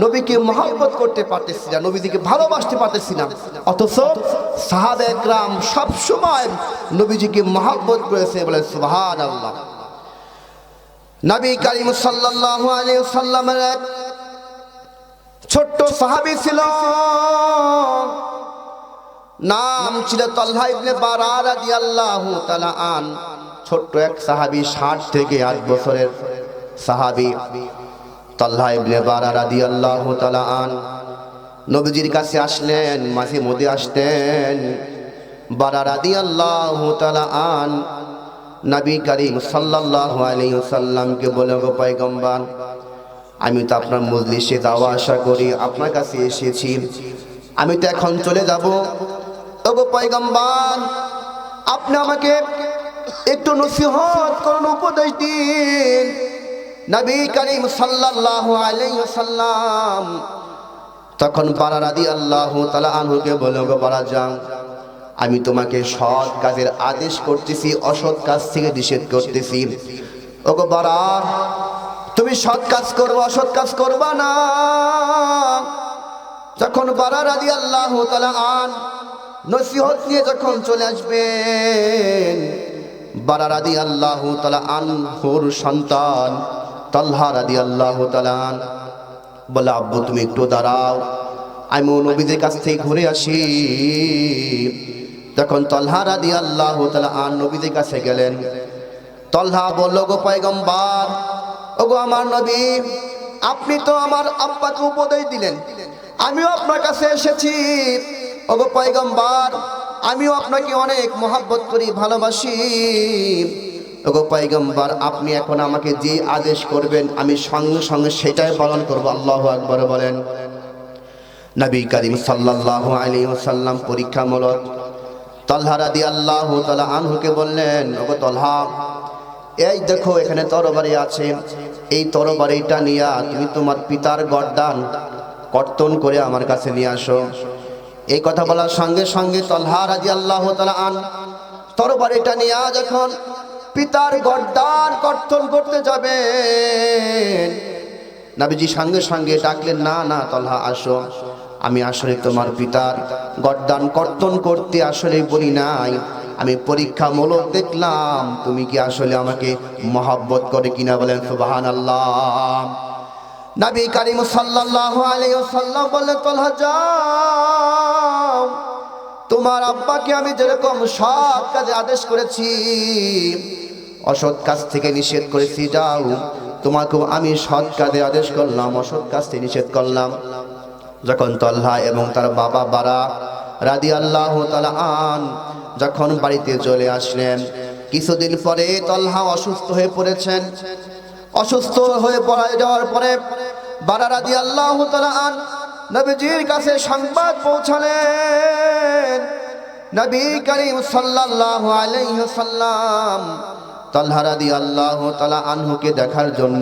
নবীকে মহব্বত করতে পারতেছি না, নবীজিকে ভালোবাসতে পারতেছি না, অথচ সাহাবায়ে কেরাম সব সময় নবীজিকে মহব্বত করেছে। বলে সুবহানাল্লাহ। নবী করিম সাল্লাল্লাহু আলাইহি ওয়াসাল্লামের এক ছোট্ট সাহাবী ছিল, নাম ছিল তালহা ইবনে বারা রাদিয়াল্লাহু তাআলা আন। ছোট্ট এক সাহাবী, 60 থেকে 8 বছরের সাহাবী তালহা ইবনে বারা রাদিয়াল্লাহু তাআলা আন নবীজির কাছে আসলেন, মাঝে মধ্যে আসতেন। বারা রাদিয়াল্লাহু তাআলা আন নবী করিম সাল্লাল্লাহু আলাইহি ওয়াসাল্লামকে বলে, গো পয়গম্বর, আমি তো আপনার মজলিসে যাওয়া আসা করি, আপনার কাছে এসেছি, আমি তো এখন চলে যাব। ওগো পয়গম্বর, আপনি আমাকে একটু নসিহত করুন, উপদেশ দিন। নবী করিম সাল্লাল্লাহু আলাইহি ওয়াসাল্লাম তখন বারা রাদিয়াল্লাহু তাআলা আনহুকে বলে, গো বারা যান, আমি তোমাকে সৎ কাজের আদেশ করতেছি, অসৎ কাজ থেকে নিষেধ করতেছি। ওগো বারা, তুমি সৎ কাজ করবে, অসৎ কাজ করবা না। যখন বারা রাদিয়াল্লাহু তাআলা আন নসিহত নিয়ে যখন চলে আসবেন, বারা রাদিয়াল্লাহু তাআলা আনহুর সন্তান তালহা রাদিয়াল্লাহু তাআলা আন বলে, আব্বু তুমি একটু দাঁড়াও, আমি নবীদের কাছ থেকে ঘুরে আসি। তখন তালহা রাদিয়াল্লাহু তাআলা আন নবীদের কাছে গেলেন। তালহা বলল, গো পয়গম্বর, ওগো আমার নবী, আপনি তো আমার আব্বাকে উপদেশ দিলেন, আমিও আপনার কাছে এসেছি। ওগো পয়গম্বর, আমিও আপনাকে অনেক মহব্বত করি, ভালোবাসি। ওগো পয়গম্বর, আপনি এখন আমাকে যে আদেশ করবেন আমি সঙ্গে সঙ্গে সেটাই পালন করব। আল্লাহু আকবার বলেন। নবী করিম সাল্লাল্লাহু আলাইহি ওয়াসাল্লাম পরীক্ষামূলক তালহা রাদিয়াল্লাহু তাআলা আনহুকে বললেন, ওগো তালহা, এই দেখো এখানে তরবারি আছে, এই তরবারিটা নিয়ে তুমি তোমার পিতার গর্দান কর্তন করে আমার কাছে নিয়ে আসো। এই কথা বলার সঙ্গে সঙ্গে তালহা রাদিয়াল্লাহু তাআলা আন তরবারিটা নিয়ে যখন পিতার গর্দান কর্তন করতে যাবেন, নবীজি সঙ্গে সঙ্গে ডাকলেন, না না তালহা আসো, আমি আসলে তোমার পিতার গর্দান কর্তন করতে আসলে বলি নাই, আমি পরীক্ষামূলক দেখলাম তুমি কি আসলে আমাকে মহব্বত করে কিনা। বলেন সুবহানাল্লাহ। নবী করিম সাল্লাল্লাহু আলাইহি ওয়াসাল্লাম বললেন, তালহা যাও, তোমার আব্বাকে আমি যেরকম সৎ কাজে আদেশ করেছি, অসৎ কাজ থেকে নিষেধ করেছি, যাও তোমাকেও আমি সৎ কাজে আদেশ করলাম, অসৎ কাজ থেকে নিষেধ করলাম। যখন তালহা এবং তার বাবা বারা রাদিয়াল্লাহু তাআলা আন যখন বাড়িতে চলে আসলেন, কিছুদিন পরে তালহা অসুস্থ হয়ে পড়েছেন। অসুস্থ হয়ে পড়ে যাওয়ার পরে বারা রাদিয়াল্লাহু তাআলা আন নবীজির কাছে সংবাদ পৌঁছালেন। নবী করিম সাল্লাল্লাহু আলাইহি ওয়াসাল্লাম তালহা রাদিয়াল্লাহু তাআলা আনহুকে দেখার জন্য,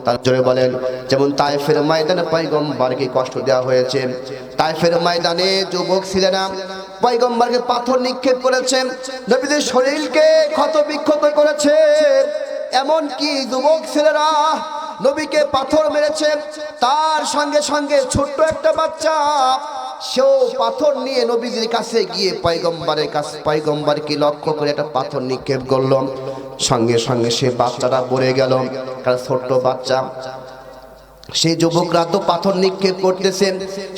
তার জোরে বলেন, যেমন তায়েফের ময়দানে পয়গম্বরকে কষ্ট দেওয়া হয়েছে, তায়েফের ময়দানে যুবক ছেলেরা পয়গম্বরকে পাথর নিক্ষেপ করেছে, নবীদের শরীরকে ক্ষত বিক্ষত করেছে, এমন কি যুবক ছেলেরা নবীকে পাথর মেরেছে, তার সঙ্গে সঙ্গে ছোট্ট একটা বাচ্চা সেও পাথর নিয়ে নবীজির কাছে গিয়ে পয়গম্বরকে লক্ষ্য করে একটা পাথর নিক্ষেপ করলো। সঙ্গে সঙ্গে সে বাচ্চাটা পড়ে গেল, কারণ ছোট্ট বাচ্চা। সেই যুবকরা তো পাথর নিক্ষেপ করতেছেন,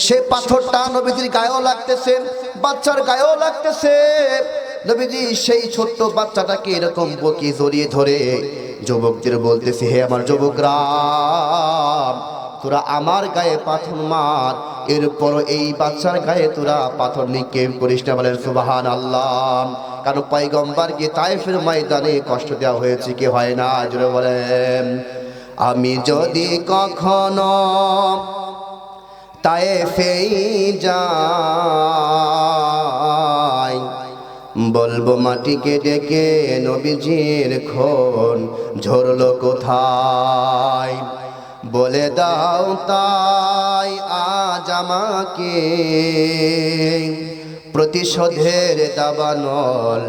সে পাথরটা নবীজির গায়েও লাগতেছে, বাচ্চার গায়েও লাগতেছে। নবীজি সেই ছোট্ট বাচ্চাটাকে এরকম বুকে জড়িয়ে ধরে যুবকদের বলতেছে, হে আমার যুবকরা, তোরা আমার গায়ে পাথর মার, এরপর এই বাচ্চার গায়ে তোরা পাথর নিক্ষেপ করিস না। বলেন সুবহানাল্লাহ। কারণ পয়গম্বরকে তায়েফের ময়দানে কষ্ট দেওয়া হয়েছে, কি হয় না? জোরে বলেন। আমি যদি কখনো তায়েফে যাই, বলবো মাটিকে ডেকে নবীজির খুন ঝরলো কোথায়, বলে দাও তাই আজ আমাকে প্রতিশোধের দাবানল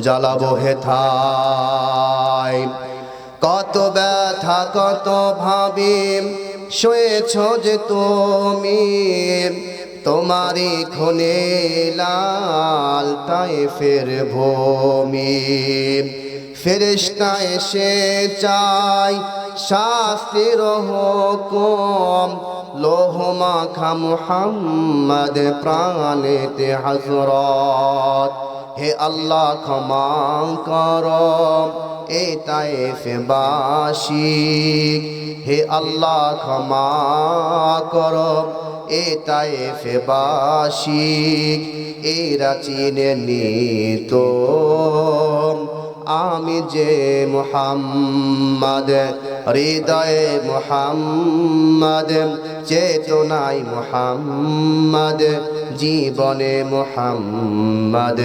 জ্বালাবো হেথায়। কত ব্যথা কত ভাবে শুয়েছ যে তুমি, তোমারই খুনে লাল তায়েফের ভূমি। ফেরেশতা এসে চাই শাস্তির হুকুম, লোহ মাখা মুহাম্মদ প্রাণেতে হযরত। হে আল্লাহ ক্ষমা করো এ তায়েফবাসী, হে আল্লাহ ক্ষমা করো এ তায়েফবাসী। এরা চিনেনি তো আমি যে মুহাম্মদ, হৃদয়ে মুহাম্মদ, চেতনায় মুহাম্মদ, জীবনে মুহাম্মদ,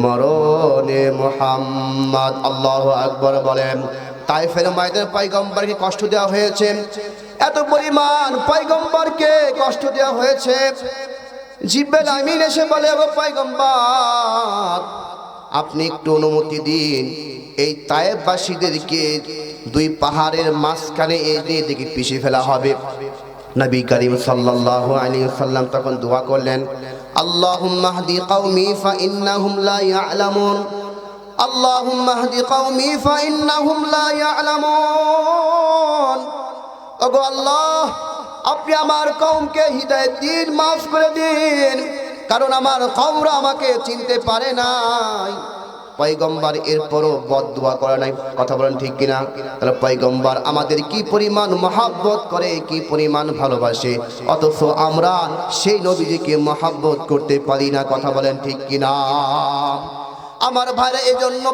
মরণে মুহাম্মদ। আল্লাহু আকবার বলেন। তায়েফের ময়দানে পয়গম্বরকে কষ্ট দেওয়া হয়েছে, এত পরিমাণ পয়গম্বরকে কষ্ট দেওয়া হয়েছে। জিবরাইল আমিন এসে বলে, ও পয়গম্বর, আপনি একটু অনুমতি দিন, এই তায়েফবাসীদেরকে দুই পাহাড়ের মাঝখানে এদিকে পিষে ফেলা হবে। নবী করিম সাল্লাল্লাহু আলাইহি ওয়াসাল্লাম তখন দোয়া করলেন, আল্লাহুম্মা হদি কওমি ফাইন্নাহুম লা ইয়ালামুন, আল্লাহুম্মা হদি কওমি ফাইন্নাহুম লা ইয়ালামুন। ওগো আল্লাহ, আপনি আমার কওমকে হিদায়াত দিন, মাফ করে দিন, কারণ আমার কওমরা আমাকে চিনতে পারে নাই। পয়গম্বর এরপরও বদদুয়া করে নাই। কথা বলেন ঠিক কিনা? তাহলে পয়গম্বর আমাদের কি পরিমাণ মহব্বত করে, কি পরিমাণ ভালোবাসে, অথচ আমরা সেই নবীজিকে মহব্বত করতে পারি না। কথা বলেন ঠিক কিনা? আমার ভাইরা, এজন্য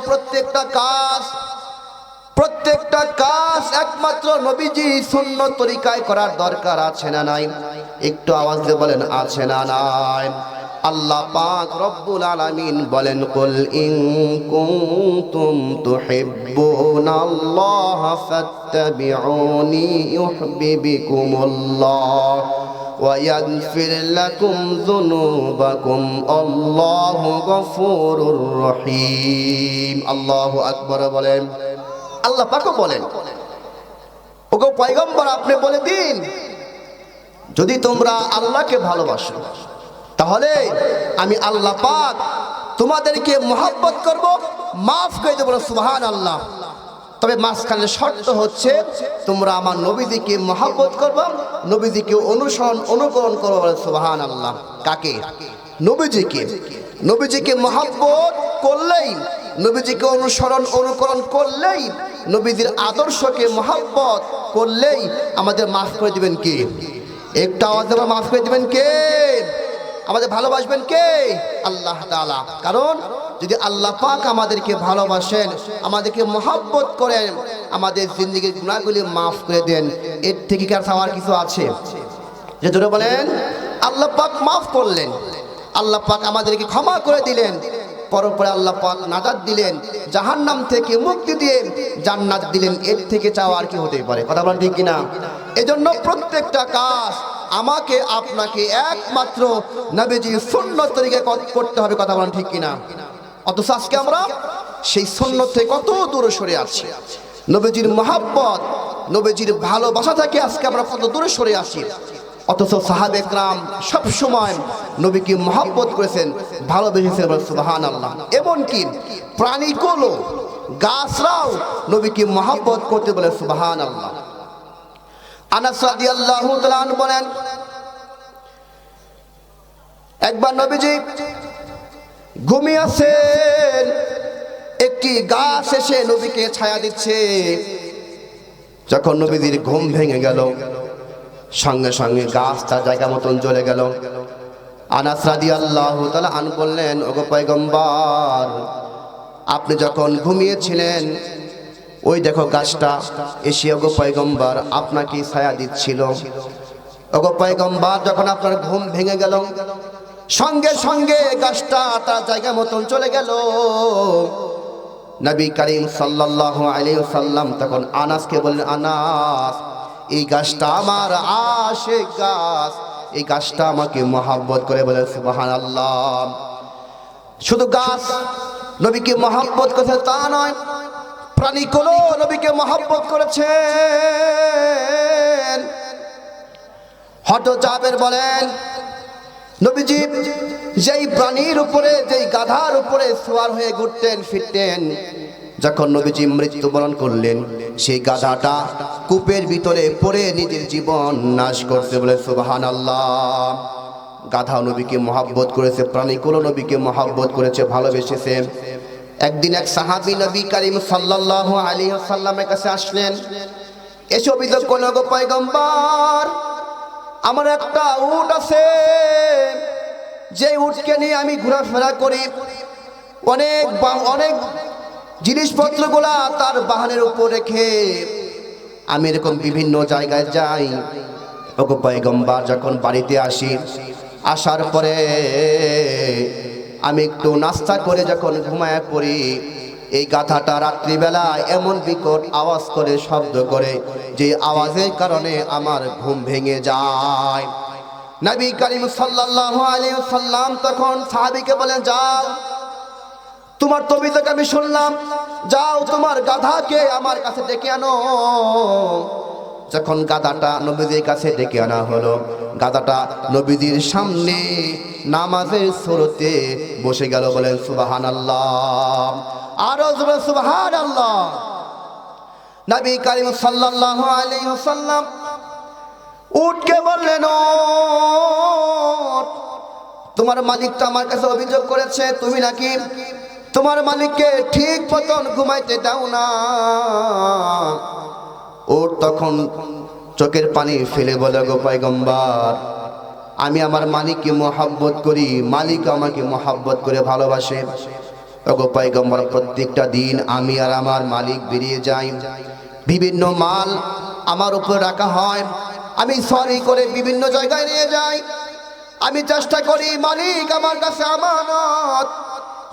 প্রত্যেকটা কাজ একমাত্র নবীজি সুন্নত তরিকায় করার দরকার আছে না নাই? একটু আওয়াজ দিয়ে বলেন, আছে না নাই? আল্লাহ পাক রব্বুল আলামিন বলেন, কুল ইন কুনতুম তুহিব্বুনাল্লাহ ফাত্তাবিউনি ইউহিব্বুকুমুল্লাহ ওয়া ইয়াগফির লাকুম যুনুবাকুম আল্লাহু গফুরুর রহিম। আল্লাহু আকবার বলেন। আল্লাহ পাকও বলেন, ওগো পয়গম্বর আপনি বলে দিন, যদি তোমরা আল্লাহকে ভালোবাসো তাহলে আমি আল্লাহ পাক তোমাদেরকে মহব্বত করব, মাফ করে দেব। সুবহানাল্লাহ। তবে মাঝখানে শর্ত হচ্ছে তোমরা আমার নবীজিকে মহব্বত করবে, নবীজিকে অনুকরণ করবে। সুবহানাল্লাহ। কাকে? নবীজিকে। নবীজিকে মহব্বত করলেই, নবীজিকে অনুকরণ করলেই, নবীজির আদর্শকে মহব্বত করলেই আমাদের মাফ করে দিবেন কে? একটা আওয়াজ দেবেন, মাফ করে দিবেন কে? আমাদের ভালোবাসবেন কে? আল্লাহ তাআলা। কারণ যদি আল্লাহ পাক আমাদেরকে ভালোবাসেন, আমাদেরকে মহব্বত করেন, আমাদের জিন্দেগির গুনাহগুলি মাফ করে দেন, এর থেকে কি আর চাওয়ার কিছু আছে? যে জোরে বলেন, আল্লাহ পাক মাফ করলেন, আল্লাহ পাক আমাদেরকে ক্ষমা করে দিলেন, পরপরে আল্লাহ পাক নাজাত দিলেন, জাহান্নাম থেকে মুক্তি দিয়ে জান্নাত দিলেন, এর থেকে চাওয়ার কি হতে পারে? কথা বলেন ঠিক কিনা? এজন্য প্রত্যেকটা কাজ আমাকে আপনাকে একমাত্র নবীজির সুন্নত তরিকায় করতে হবে। কথা বলেন ঠিক কিনা? অথচ আজকে আমরা সেই সুন্নত থেকে কত দূরে সরে আছি। নবীজির মহব্বত, নবীজির ভালোবাসা থেকে আজকে আমরা কত দূরে সরে আসি। অথচ সাহাবে کرام সব সময় নবীকে মহব্বত করেছেন, ভালোবেসেছেন। সুবহানাল্লাহ। এমনকি প্রাণীগুলো, গাছরাও নবীকে মহব্বত করতে বলে। সুবহানাল্লাহ। আনাস রাদিয়াল্লাহু তাআলা আনহু বলেন, একবার নবীজি ঘুমিয়ে আছেন, একটি গাছ এসে নবীকে ছায়া দিচ্ছে। যখন নবীজির ঘুম ভেঙে গেল, সঙ্গে সঙ্গে গাছ তার জায়গা মতন চলে গেল। আনাস রাদিয়াল্লাহু তাআলা আনহু বললেন, ওগো পয়গম্বর, আপনি যখন ঘুমিয়েছিলেন ওই দেখো গাছটা এসে ওগো পয়গম্বর আপনাকে ছায়া দিচ্ছিল। ওগো পয়গম্বর, যখন আপনার ঘুম ভেঙে গেল, সঙ্গে সঙ্গে গাছটা তার জায়গা মতন চলে গেল। নবী করিম সাল্লাল্লাহু আলাইহি ওয়াসাল্লাম তখন আনাসকে বললেন, আনাস, এই গাছটা আমার আশিক গাছ, এই গাছটা আমাকে মহব্বত করে। বলে সুবহানাল্লাহ। শুধু গাছ নবীকে মহব্বত করেছে তা নয়, প্রাণীগুলো নবীকে মহব্বত করেছেন। হযরত জাবের বলেন, নবীজি যেই প্রাণীর উপরে, যেই গাধার উপরে সওয়ার হয়ে ঘুরতেন ফিরতেন, যখন নবীজি মৃত্যুবরণ করলেন, সেই গাধাটা কূপের ভিতরে পড়ে নিজের জীবন নাশ করতে। বলে সুবহানাল্লাহ। গাধা নবীকে মহব্বত করেছে, প্রাণীগুলো নবীকে মহব্বত করেছে, ভালোবেসেছে। একদিন এক সাহাবী নবী করিম সাল্লাল্লাহু আলাইহি ওয়াসাল্লামের কাছে আসলেন, এসে অভিযোগ করলেন, গো পয়গম্বর, আমার একটা উট আছে, যে উটকে নিয়ে আমি ঘোরাফেরা করি, অনেক জিনিসপত্রগুলা তার বাহনের উপর রেখে আমি এরকম বিভিন্ন জায়গায় যাই। ওগো পয়গম্বর, যখন বাড়িতে আসি, আসার পরে আমি একটু নাস্তা করে যখন ঘুমায় পড়ি, এই গাধাটা রাত্রিবেলা এমন বিকট আওয়াজ করে, শব্দ করে, যে আওয়াজের কারণে আমার ঘুম ভেঙে যায়। নবী করিম সাল্লাল্লাহু আলাইহি ওয়াসাল্লাম তখন সাহাবীকে বলেন, যাও, তোমার অভিযোগ আমি শুনলাম, যাও তোমার গাধাকে আমার কাছে ডেকে আনো। যখন গাধাটা নবীজির কাছে ডেকে আনা হলো, গাধাটা নবীজির সামনে নামাজের সুরতে বসে গেল। বলেন সুবহানাল্লাহ। আরো জোরে সুবহানাল্লাহ। নবী করিম সাল্লাল্লাহু আলাইহি ওয়াসাল্লাম উটকে বললেন, তোমার মালিক তো আমার কাছে অভিযোগ করেছে, তুমি নাকি তোমার মালিককে ঠিক মতন ঘুমাইতে দাও না। ওর তখন চোখের পানি ফেলে বলে, গো পয়গম্বর, আমি আমার মালিককে মহব্বত করি, মালিক আমাকে মহব্বত করে ভালোবাসে। ওগো পয়গম্বর, প্রত্যেকটা দিন আমি আর আমার মালিক বেরিয়ে যাই, বিভিন্ন মাল আমার উপর রাখা হয়, আমি সরি করে বিভিন্ন জায়গায় নিয়ে যাই, আমি চেষ্টা করি মালিক আমার কাছে আমানত,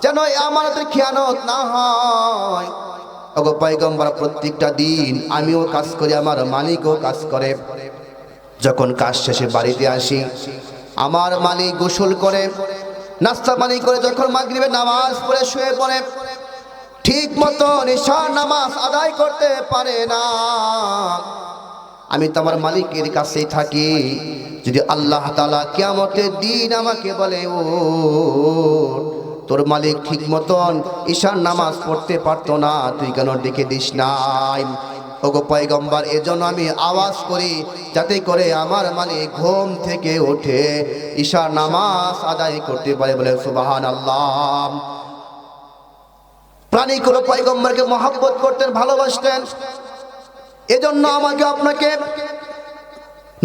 যেন এই আমানতের খেয়ানত না হয়। ওগো পয়গম্বর, প্রত্যেকটা দিন আমিও কাজ করি, আমার মালিকও কাজ করে। যখন কাজ শেষে বাড়িতে আসি, আমার মালিক গোসল করে নাস্তা পানি করে যখন মাগরিবের নামাজ পড়ে শুয়ে পড়ে, ঠিক মতো ঈশার নামাজ আদায় করতে পারে না। আমি তো আমার মালিকের কাছেই থাকি। যদি আল্লাহ তাআলা কিয়ামতের দিন আমাকে বলে, ও তোর মালিক ঠিক মতন ঈশার নামাজ পড়তে পারতো না, তুই কেন ডেকে দিস নাই? ওগো পয়গম্বর, এজন্য আমি আওয়াজ করি যাতে করে আমার মালিক ঘুম থেকে উঠে ঈশার নামাজ আদায় করতে পারে। বলে সুবহানাল্লাহ। প্রাণীকুল পয়গম্বরকে মহব্বত করতেন, ভালোবাসতেন। এজন্য আমাকে আপনাকে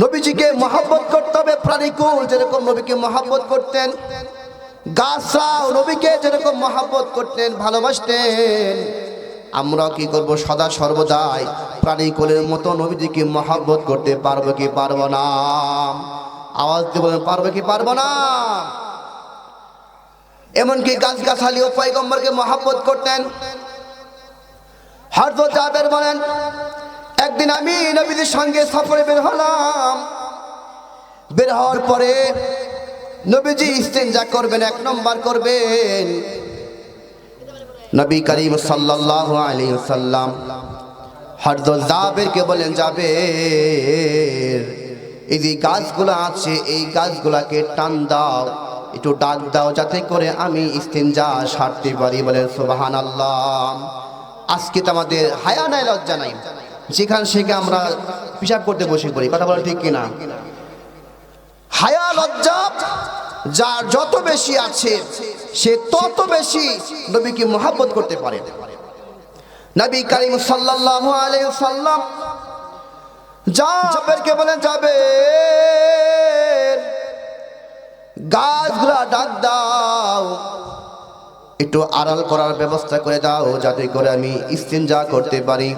নবীজিকে মহব্বত করতে হবে। প্রাণীকুল যেরকম নবীকে মহব্বত করতেন, গাছরাও নবীকে যেরকম মহব্বত করতেন, ভালোবাসতেন, আমরা কি করব? সদা সর্বদাই প্রাণীকুলের মতো নবীজিকে মহব্বত করতে পারবো কি পারবো না? আওয়াজ দিয়ে বলেন, পারবো কি পারবো না? এমনকি গাছগাছালিও পয়গম্বরকে মহব্বত করতেন। হযরত জাবের বলেন, একদিন আমি নবীজির সঙ্গে সফরে বের হলাম। বের হওয়ার পরে নবীজি ইস্তেঞ্জা করবেন, 1 নম্বর করবেন। নবী করিম সাল্লাল্লাহু আলাইহি ওয়াসাল্লাম হযরত জাবেরকে বলেন, জাবের, এই যে গাছগুলো আছে এই গাছগুলোকে টান দাও, একটু ডাক দাও, যাতে করে আমি ইস্তেঞ্জা সারতে পারি। বলেন সুবহানাল্লাহ। আজকে তো আমাদের হায়া নাই, লজ্জা নাই, যেখানে সেখানে আমরা পিশাব করতে বসে পড়ি। কথা বলেন ঠিক কিনা? হায়া লজ্জা যার যত বেশি আছে, সে তত বেশি নবীকে মহব্বত করতে পারে। নবী করিম সাল্লাল্লাহু আলাইহি ওয়াসাল্লাম জাবেরকে বলেন, জাবের, গাছগুলা ডাক দাও, একটু আড়াল করার ব্যবস্থা করে দাও, যাতে করে আমি ইস্তেঞ্জা করতে পারি।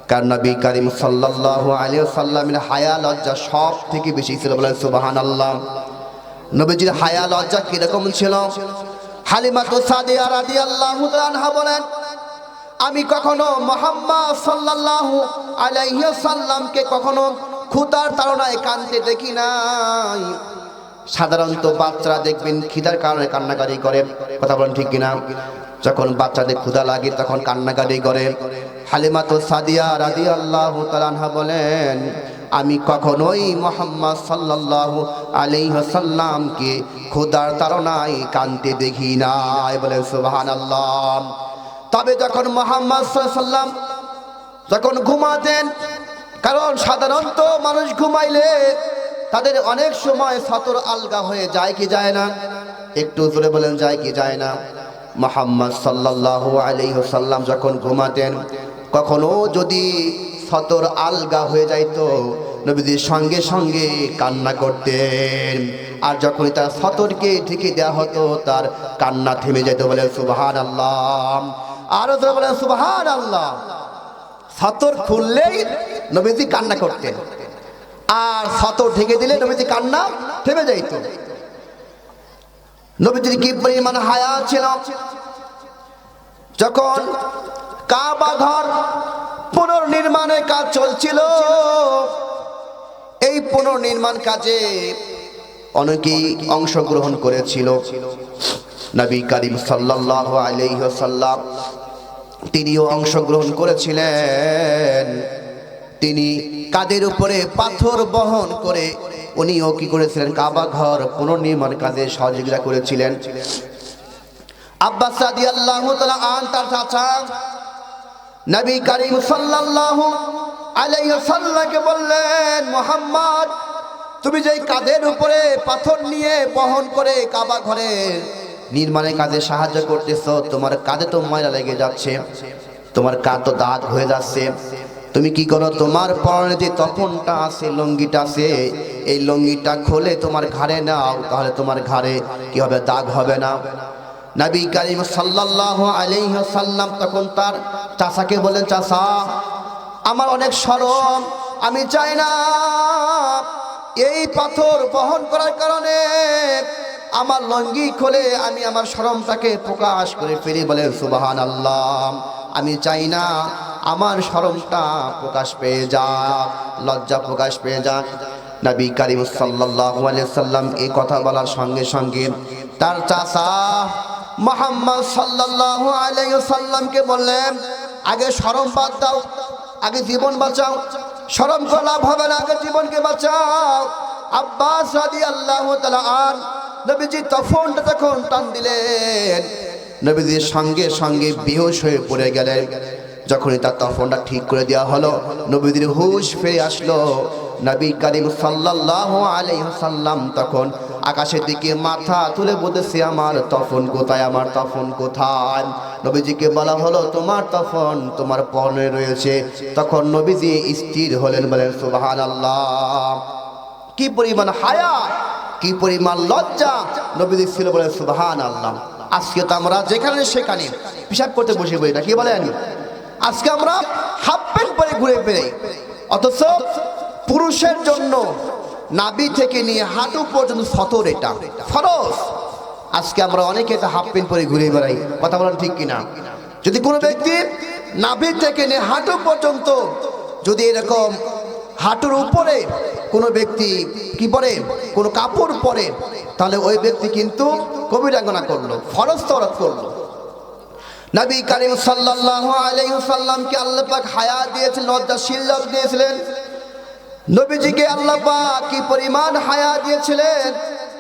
কারণ নবী করিম সাল্লাল্লাহু আলাইহি ওয়াসাল্লামের হায়া লজ্জা সব থেকে বেশি ছিল। বলেন সুবহানাল্লাহ। নবীজির হায়া লজ্জা কিরকম ছিল? হালিমাতুস সাদিয়া রাদিয়াল্লাহু তাআলা আনহা বলেন, আমি কখনো মুহাম্মদ সাল্লাল্লাহু আলাইহি ওয়াসাল্লামকে কখনো ক্ষুধার তাড়নায় কাঁদতে দেখি নাই। সাধারণত বাচ্চারা দেখবেন খিদার কারণে কান্নাকাটি করে। কথা বলেন ঠিক কিনা? যখন বাচ্চাদের ক্ষুধা লাগে তখন কান্নাকাটি করে। হালিমাতুস সাদিয়া রাদিয়াল্লাহু তাআলা আনহা বলেন, আমি কখনোই মুহাম্মদ সাল্লাল্লাহু আলাইহি ওয়াসাল্লামকে ক্ষুধার তাড়নায় কাঁদতে দেখি নাই। বলেন সুবহানাল্লাহ। তবে যখন মুহাম্মদ সাল্লাল্লাহু আলাইহি ওয়াসাল্লাম যখন ঘুমাতেন, কারণ সাধারণত মানুষ ঘুমাইলে তাদের অনেক সময় সতর আলগা হয়ে যায় কি যায় না? একটু জোরে বলেন, যায় কি যায় না? মুহাম্মদ সাল্লাল্লাহু আলাইহি ওয়াসাল্লাম যখন ঘুমাতেন, কখনো যদি সতর আলগা হয়ে যাইতো, নবীজির সঙ্গে সঙ্গে কান্না করতেন। আর যখন তার সতরকে ঢেকে দেওয়া হতো, তার কান্না থেমে যেত। বলে সুবহানাল্লাহ। আরো জোরে বলেন সুবহানাল্লাহ। সতর খুললেই নবীজি কান্না করতেন, আর সতর ঢেকে দিলে নবীজি কান্না থেমে যাইত। নবীজির কি পরিমাণ হায়া ছিল! যখন কাবা ঘর পুনর্নির্মাণের কাজ চলছিল, এই পুনর্নির্মাণ কাজে অনেকেই অংশগ্রহণ করেছিল। নবী করিম সাল্লাল্লাহু আলাইহি ওয়াসাল্লাম তিনিও অংশগ্রহণ করেছিলেন। তিনি কাঁধের উপরে পাথর বহন করে উনিও কি করেছিলেন? কাবা ঘর পুনর্নির্মাণ কাজে সহযোগিতা করেছিলেন। আব্বাস রাদিয়াল্লাহু তাআলা আন তার চাচা নবী করিম সাল্লাল্লাহু আলাইহি ওয়াসাল্লামকে বললেন, মুহাম্মদ, তুমি যে কাঁধের উপরে পাথর নিয়ে বহন করে কাবা ঘরের নির্মাণের কাজে সাহায্য করতেছো, তোমার কাঁধে তো ময়লা লেগে যাচ্ছে, তোমার কাঁধ তো দাগ হয়ে যাচ্ছে। তুমি কি করো? তোমার পরনে যে তপনটা আছে, লুঙ্গিটা আছে, এই লুঙ্গিটা খুলে তোমার ঘাড়ে নাও, তাহলে তোমার ঘাড়ে কি হবে? দাগ হবে না। নবী করিম সাল্লাল্লাহু আলাইহি ওয়াসাল্লাম তখন তার চাচাকে বলেন, চাচা, আমার অনেক শরম, আমি চাই না এই পাথর বহন করার কারণে আমার লঙ্গি খুলে আমি আমার শরমটাকে প্রকাশ করে ফেলি। বলেন সুবহানাল্লাহ। আমি চাই না আমার শরমটা প্রকাশ পেয়ে যাক, লজ্জা প্রকাশ পেয়ে যাক। নবী করিম সাল্লাল্লাহু আলাইহি সাল্লাম এই কথা বলার সঙ্গে সঙ্গে তার চাচা মুহাম্মদ সাল্লাল্লাহু আলাইহি সাল্লামকে বললেন, আগে শরম বাদ দাও, আগে জীবন বাঁচাও। শরম করে লাভ হবে না, আগে জীবনকে বাঁচাও। আব্বাস রাদিয়াল্লাহু তাআলা আন নবীজি তফনটা তখন টান দিলেন, নবীজির সঙ্গে সঙ্গে বেহুশ হয়ে পড়ে গেলেন। যখনই তার তফনটা ঠিক করে দেওয়া হলো, নবীজির হুশ ফিরে আসলো। নবী করিম সাল্লাল্লাহু আলাইহি ওয়াসাল্লাম তখন আকাশের দিকে মাথা তুলে বলতেছে, আমার তফন কোথায়, আমার তফন কোথায়? নবীজিকে বলা হলো, তোমার তফন তোমার পরনে রয়েছে। তখন নবীজি স্থির হলেন। বলেন সুবহানাল্লাহ। কি পরিমাণ হায়া, কি পরিমাণ লজ্জা নবীজি ছিল। বলেন সুবহানাল্লাহ। আজকে তো আমরা যেখানে সেখানে পেশাব করতে বসে বলি না, কি বলেন? আজকে আমরা হাফ প্যান্ট পরে ঘুরে বেড়াই, অথচ পুরুষের জন্য নাভি থেকে নিয়ে হাঁটু পর্যন্ত সতর, এটা ফরজ। আজকে আমরা অনেকে এটা হাফ প্যান্ট পরে ঘুরে বেড়াই। কথা বলেন ঠিক কিনা? যদি কোনো ব্যক্তি নাভি থেকে নিয়ে হাঁটু পর্যন্ত যদি এরকম হাঁটুর উপরে কোনো ব্যক্তি কি পরে, কোনো কাপড় পরে, তাহলে ওই ব্যক্তি কিন্তু কবিরা গুনাহ করলো, ফরজ তওরাত করলো। নবী করিম সাল্লাল্লাহু আলাইহি ওয়াসাল্লামকে আল্লাহ পাক হায়া দিয়েছিলেন, লজ্জাশীল দিয়েছিলেন। নবীজিকে আল্লাহ পাক কি পরিমাণ হায়া দিয়েছিলেন,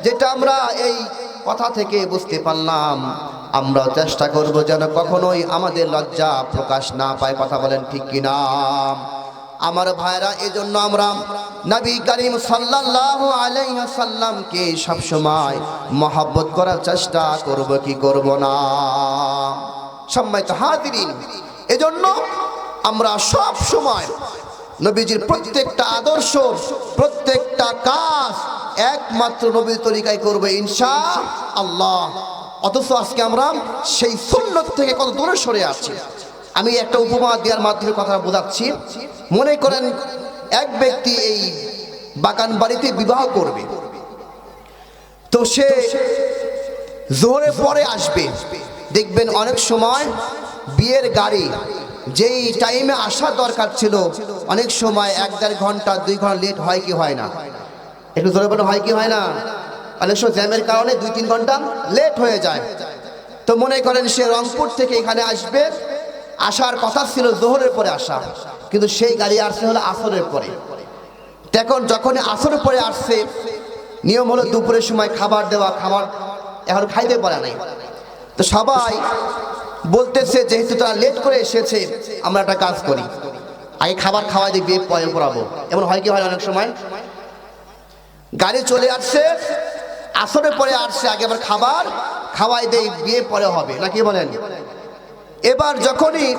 যেটা আমরা এই কথা থেকে বুঝতে পারলাম। আমরা চেষ্টা করব যেন কখনোই আমাদের লজ্জা প্রকাশ না পায়। কথা বলেন ঠিক কিনা? আমার ভাইরা, এজন্য আমরা নবী করিম সাল্লাল্লাহু আলাইহি ওয়াসাল্লামকে সব সময় মহব্বত করার চেষ্টা করব, কি করব না? সম্মানিত হাজিরিন, এজন্য আমরা সব সময় নবীজির প্রত্যেকটা আদর্শ, প্রত্যেকটা কাজ একমাত্র নবীর তরিকায় করব ইনশাআল্লাহ। অথচ আজকে আমরা সেই সুন্নত থেকে কত দূরে সরে আছি। আমি একটা উপমা দেওয়ার মাধ্যমে কথা বোঝাচ্ছি। মনে করেন এক ব্যক্তি এই বাগান বাড়িতে বিবাহ করবে, তো সে জোহরের পরে আসবে। দেখবেন অনেক সময় বিয়ের গাড়ি যেই টাইমে আসা দরকার ছিল, অনেক সময় 1-1.5 ঘন্টা 2 ঘন্টা লেট হয় কি হয় না? একটু জোরে বলে, হয় কি হয় না? অনেক সময় জ্যামের কারণে 2-3 ঘন্টা লেট হয়ে যায়। তো মনে করেন সে রংপুর থেকে এখানে আসবে, আসার কথা ছিল জোহরের পরে আসা, কিন্তু সেই গাড়ি আসছে হলো আসরের পরে। এখন যখন আসরের পরে আসছে, নিয়ম হলো দুপুরের সময় খাবার দেওয়া, খাবার এখন খাইতে পারে নাই। তো সবাই বলতেছে, যেহেতু তারা লেট করে এসেছে, আমরা একটা কাজ করি, আগে খাবার খাওয়াই দিয়ে বিয়ে পরে পড়াবো। এমন হয় কি হয়? অনেক সময় গাড়ি চলে আসছে, আসরের পরে আসছে, আগে আবার খাবার খাওয়াই দেই, বিয়ে পরে হবে, না কি বলেন? এবার যখনই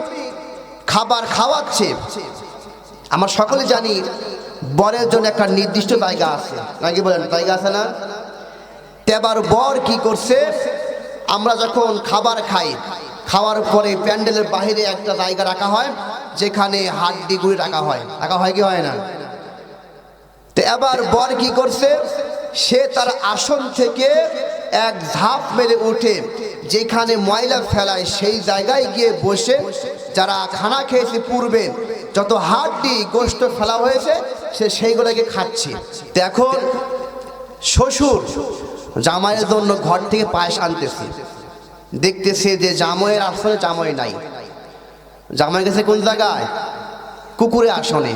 খাবার খাওয়াচ্ছে, আমরা সকলে জানি বরের জন্য একটা নির্দিষ্ট জায়গা আছে, নাকি বলেন? জায়গা আছে না? এবার বর কি করছে, আমরা যখন খাবার খাই, খাওয়ার পরে প্যান্ডেলের বাহিরে একটা জায়গা রাখা হয়, যেখানে হাড্ডি গুঁড়ি রাখা হয়। রাখা হয় কি হয় না? তো এবার বর কি করছে, সে তার আসন থেকে এক ঝাঁপ মেরে উঠে যেখানে ময়লা ফেলায় সেই জায়গায় গিয়ে বসে, যারা খানা খেয়েছে পূর্বে, যত হাড্ডি গোশত ফেলা হয়েছে, সে সেইগুলোকে খাচ্ছে। তো এখন শ্বশুর জামাইয়ের জন্য ঘর থেকে পায়েস আনতেছে, দেখতেছে যে জামাইয়ের আসনে জামাই নাই। জামাই গেছে কোন জায়গায়? কুকুরে আসনে।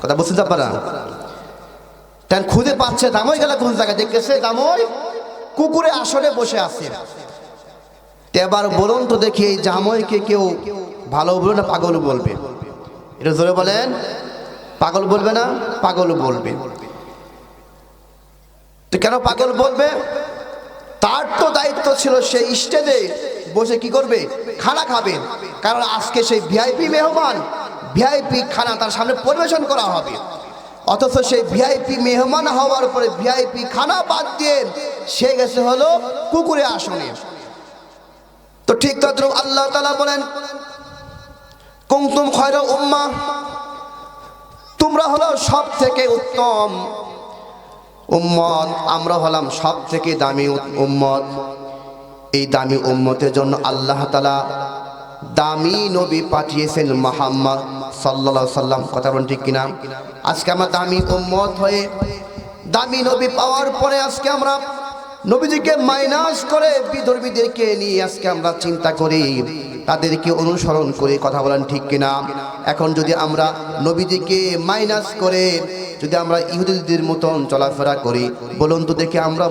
কথা বুঝতে পারা? তেন খুঁজে পাচ্ছে জামাই গেলে কোন জায়গায়, দেখতেছে জামাই কুকুরে আসনে বসে আছে। এবার বলুন তো দেখি, এই জামাইকে কেউ ভালো বলবে না পাগল বলবে? এটা জোরে বলেন। পাগল বলবে না? পাগল বলবে। তো কেন পাগল বলবে? তার তো দায়িত্ব ছিল সেই স্টেজে বসে কি করবে? খানা খাবে। কারণ আজকে সেই ভিআইপি মেহমান, ভিআইপি খানা তার সামনে পরিবেশন করা হবে। অথচ সেই ভিআইপি মেহমান হওয়ার পরে ভিআইপি খানা বাদ দিয়ে সে গেছে হলো কুকুরে আসনে। তো ঠিক তদ্রুপ আল্লাহ তাআলা বলেন, কুনতুম খায়রা উম্মাহ, তোমরা হলো সব থেকে উত্তম উম্মত, আমরা হলাম সব থেকে দামি উম্মত। এই দামি উম্মতের জন্য আল্লাহ তাআলা দামি নবী পাঠিয়েছেন মুহাম্মদ সাল্লাল্লাহু আলাইহি সাল্লাম। কথা বলেন ঠিক কিনা? আজকে আমরা দামি উম্মত হয়ে দামি নবী পাওয়ার পরে আজকে আমরা নবীজিকে মাইনাস করে বিধর্মীদেরকে নিয়ে আজকে আমরা চিন্তা করি, তাদেরকে অনুসরণ করে। কথা বলেন ঠিক কিনা? এখন যদি আমরা নবীজিকে মাইনাস করে যদি আমরা ইহুদিদের মতন চলাফেরা করি, বলুন তো দেখি আমরা